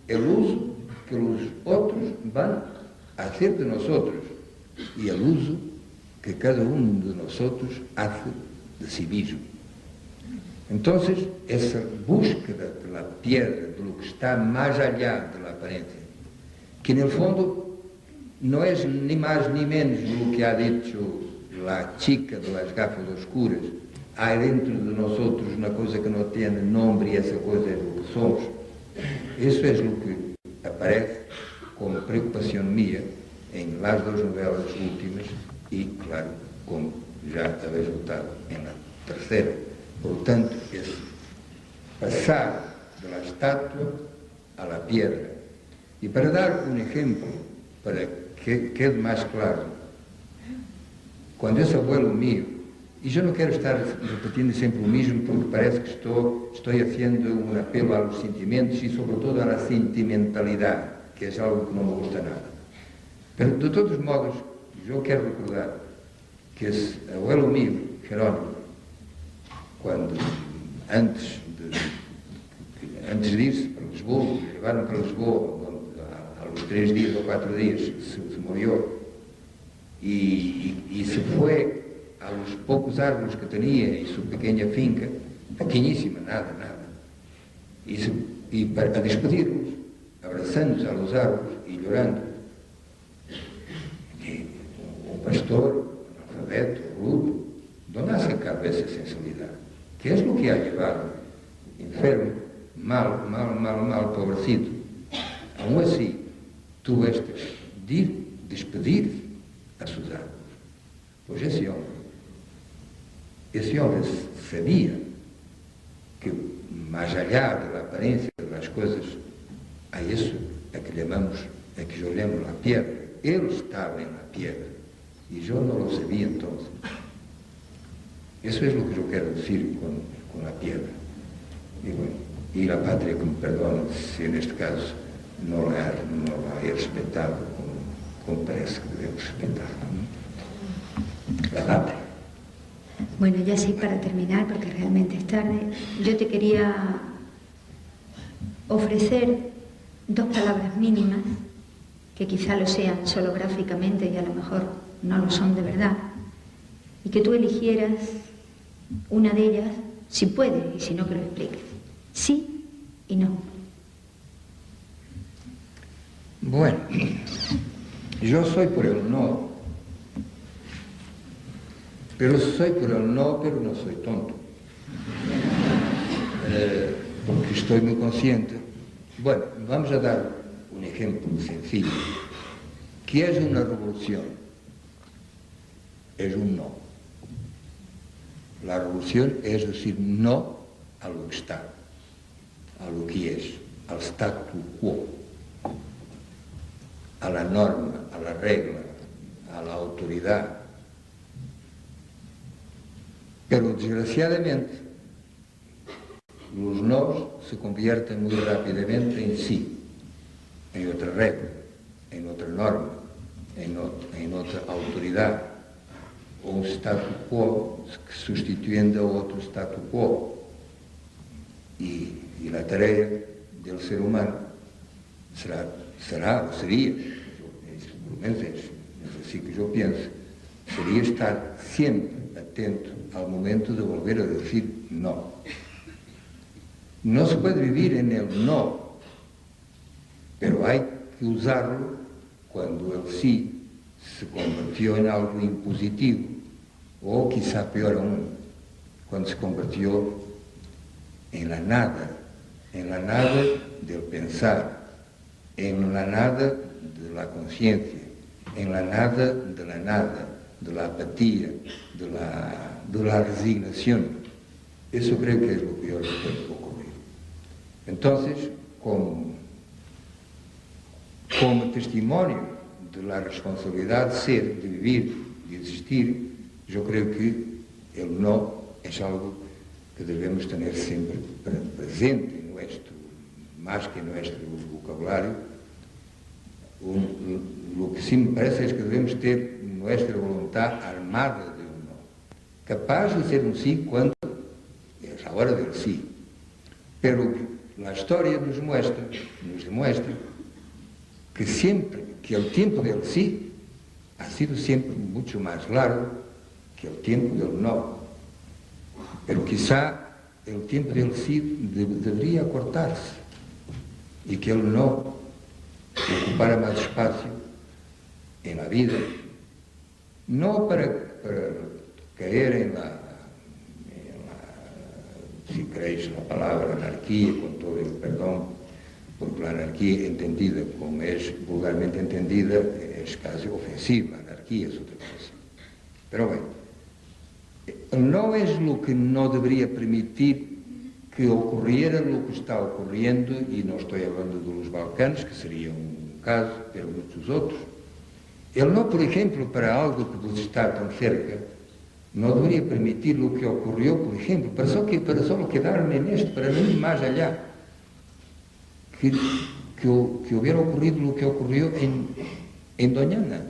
El uso que os outros van a hacer de nosotros y el uso que cada uno de nosotros hace de sí mismo. Entonces, esa búsqueda de la piedra, de lo que está más allá de la apariencia, que en el fondo no es ni más ni menos lo que ha dicho la chica de las gafas oscuras, hay dentro de nosotros una cosa que no tiene nombre y esa cosa es lo que somos. Eso es lo que aparece como preocupación mía en las dos novelas últimas y, claro, como já habéis notado en la tercera. Por tanto, es pasar de la estatua a la piedra. Y para dar un ejemplo, para que quede más claro, cuando esse abuelo mío, y yo no quiero estar repetindo siempre lo mismo porque parece que estoy haciendo un apelo a los sentimientos y sobre todo a la sentimentalidad, que es algo que no me gusta nada. Pero de todos modos, yo quiero recordar que esse abuelo mío, Jerónimo, quando antes de ir para Lisboa, levaram para Lisboa, aos 3 dias ou 4 dias, se morreu, e se foi a los poucos árboles que tinha em sua pequena finca, pequeníssima, nada, e a despedir-nos, abraçando-se a los árboles e chorando. E o pastor, analfabeto, rudo, ¿dónde ha sacado esa sensibilidad? ¿Qué es lo que ha llevado? Enfermo, mal, pobrecito. Aún así, tuvo este despedir a sus árboles. Pues ese hombre sabía que más allá de la apariencia de las cosas, a eso a que llamamos, a que yo llamo la piedra. Él estaba en la piedra y yo no lo sabía entonces. Eso es lo que yo quiero decir con la piedra. Y bueno, y la patria que me perdone si en este caso no la he respetado como parece que debemos respetarla. La patria. Bueno, ya sí, para terminar, porque realmente es tarde, yo te quería ofrecer 2 palabras mínimas, que quizá lo sean solo gráficamente y a lo mejor no lo son de verdad, y que tú eligieras una de ellas, si puedes, y si no, que lo expliques. Sí y no. Bueno, yo soy por el no, pero soy por el no, pero no soy tonto. Porque estoy muy consciente. Bueno, vamos a dar un ejemplo sencillo. ¿Qué es una revolución? Es un no. La revolución es decir no a lo que está, a lo que es, al statu quo. a la norma, a la regla, a la autoridad. Pero desgraciadamente los nos se convierten muy rápidamente en sí, en otra regla, en otra norma, en otra autoridad, o un statu quo sustituyendo a otro statu quo. Y la tarea del ser humano será o sería, pelo menos es así que yo pienso, sería estar siempre atento al momento de volver a decir no. No se puede vivir en el no, pero hay que usarlo cuando el sí se convirtió en algo impositivo, o quizá peor aún, cuando se convirtió en la nada del pensar, en la nada de la conciencia, en la nada, de la apatía, de la resignación. Eso creo que es lo peor que puede ocurrir. Entonces, como testimonio de la responsabilidad de ser, de vivir y existir, yo creo que el no es algo que debemos tener siempre presente en nuestro, más que en nuestro vocabulario. Lo que sí me parece es que debemos ter nuestra voluntad armada de un no, capaz de ser un sí cuando es la hora del sí. Pero la historia nos demuestra que el tiempo del sí ha sido siempre mucho más largo que el tiempo del no. Pero quizá el tiempo del sí debería acortarse y que el no ocupara más espacio en la vida, no para caer en la, si queréis la palabra anarquía, con todo el perdón, porque la anarquía entendida como es vulgarmente entendida es casi ofensiva, la anarquía es otra cosa. Pero bueno, no es lo que no debería permitir que ocurriera lo que está ocurriendo, y no estoy hablando de los Balcanes, que sería un caso, pero muchos otros. El no, por ejemplo, para algo que vos está tan cerca, no debería permitir lo que ocurrió, por ejemplo, para solo quedarme en esto, para no ir más allá, que hubiera ocurrido lo que ocurrió en Doñana.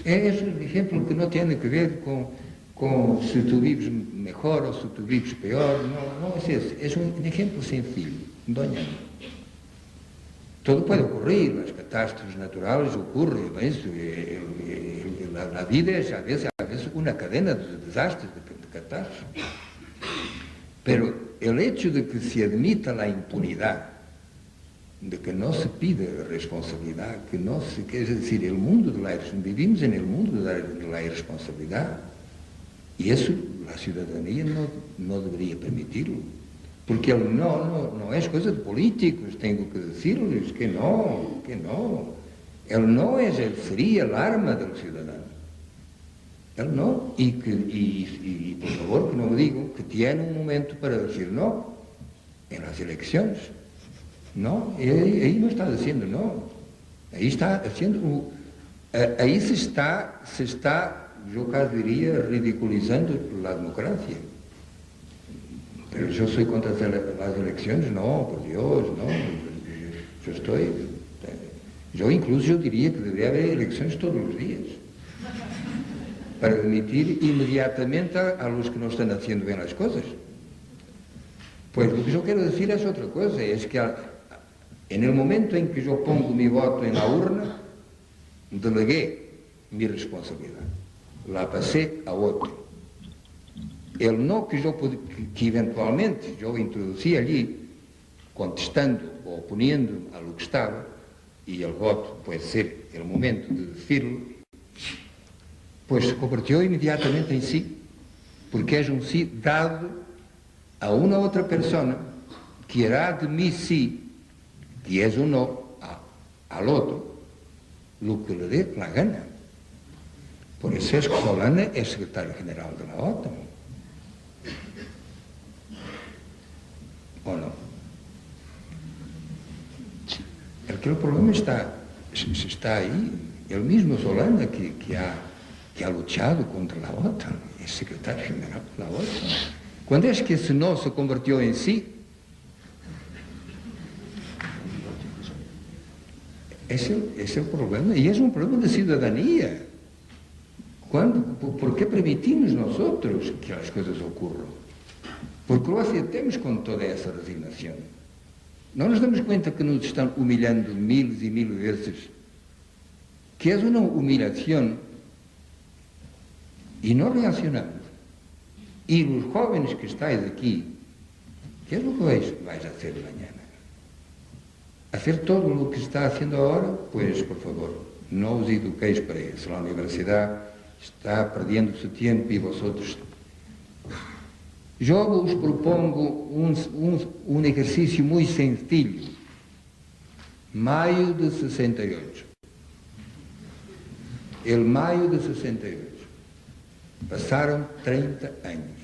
Es un ejemplo que no tiene que ver con si tú vives mejor o si tú vives peor, no es eso, es un ejemplo sencillo, Doñana. Todo puede ocurrir, las catástrofes naturales ocurren, la vida es a veces una cadena de desastres, de catástrofes. Pero el hecho de que se admita la impunidad, de que no se pide responsabilidad, es decir, vivimos en el mundo de la irresponsabilidad, y eso la ciudadanía no debería permitirlo. Porque el no es cosa de políticos, tengo que decirles que no. El no sería el arma del ciudadano. El no, y por favor que no me digan que tiene un momento para decir no en las elecciones. No, ahí no está diciendo no. Ahí está haciendo, ahí se está, yo casi diría, ridiculizando la democracia. Pero yo soy contra las elecciones, no, por Dios, no. Yo incluso diría que debería haber elecciones todos los días, para admitir inmediatamente a los que no están haciendo bien las cosas. Pues lo que yo quiero decir es otra cosa, es que en el momento en que yo pongo mi voto en la urna, delegué mi responsabilidad, la pasé a otro. El no que eventualmente yo introducí allí, contestando o oponiendo a lo que estaba, y el voto puede ser el momento de decirlo, pues se convirtió inmediatamente en sí, porque es un sí dado a una otra persona que hará de mí sí, que es un no al otro, lo que le dé la gana. Por eso es que Solana es secretario general de la OTAN. ¿O no? aquele problema está aí. El mismo Solana que ha luchado contra la OTAN, es secretario general de la OTAN. ¿Cuándo es que ese no se convirtió en sí? Es el problema, y es un problema de ciudadanía. ¿Por qué permitimos nosotros que las cosas ocurran? ¿Por qué lo aceptamos con toda esa resignación? ¿No nos damos cuenta que nos están humillando miles y miles de veces? Que es una humillación y no reaccionamos. Y los jóvenes que estáis aquí, ¿qué es lo que vais a hacer mañana? ¿Hacer todo lo que está haciendo ahora? Pues, por favor, no os eduquéis para eso. La universidad está perdiendo su tiempo y vosotros... Yo os propongo un ejercicio muy sencillo. Mayo de 68. El mayo de 68. Pasaron 30 años.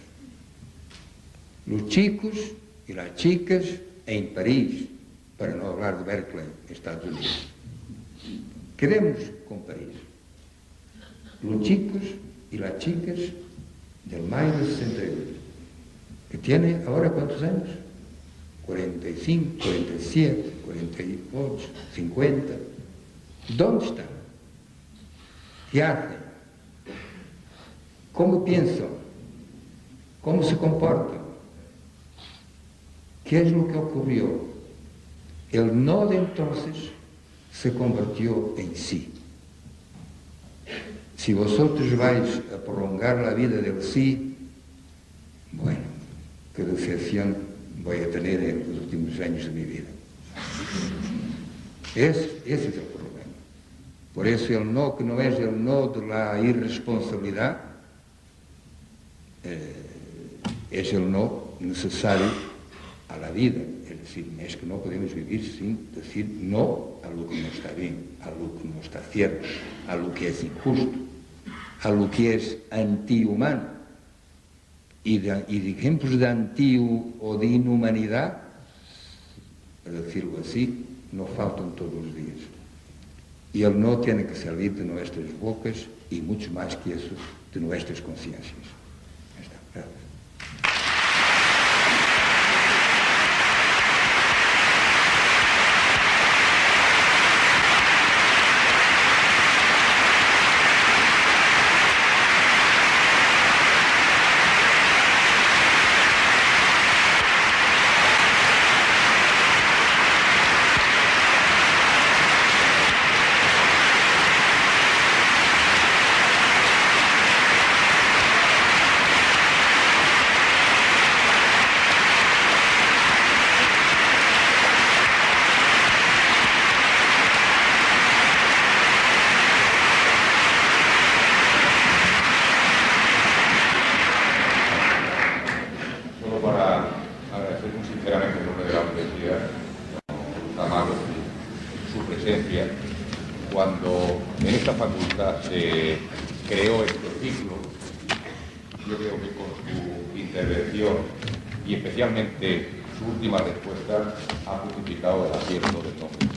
Los chicos y las chicas en París, para no hablar de Berkeley, Estados Unidos. Queremos con París. Los chicos y las chicas del mayo de 68, que tiene ahora ¿cuántos años? 45, 47, 48, 50. ¿Dónde están? ¿Qué hacen? ¿Cómo piensan? ¿Cómo se comportan? ¿Qué es lo que ocurrió? El no de entonces se convirtió en sí. Si vosotros vais a prolongar la vida del sí, bueno, qué decepción voy a tener en los últimos años de mi vida. Ese es el problema. Por eso el no, que no es el no de la irresponsabilidad, es el no necesario a la vida. Es decir, es que no podemos vivir sin decir no a lo que no está bien, a lo que no está cierto, a lo que es injusto, a lo que es antihumano. Y de ejemplos de o de inhumanidad, para decirlo así, nos faltan todos los días. Y el no tiene que salir de nuestras bocas y mucho más que eso, de nuestras conciencias. Ya está. Gracias. Cuando en esta facultad se creó este ciclo, yo creo que con su intervención y especialmente su última respuesta ha justificado el acierto del nombre.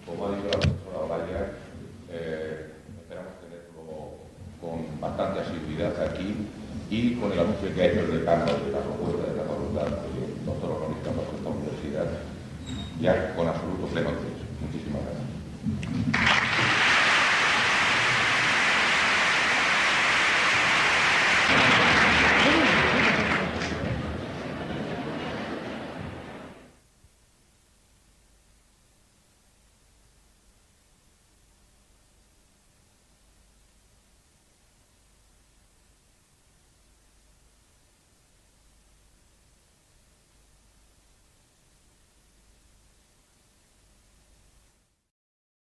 Como ha dicho la profesora Olaya, esperamos tenerlo con bastante asiduidad aquí y con el anuncio que ha hecho el decano de la propuesta de la facultad, el doctor honoris causa de esta universidad, ya con absoluto pleno de eso. Muchísimas gracias.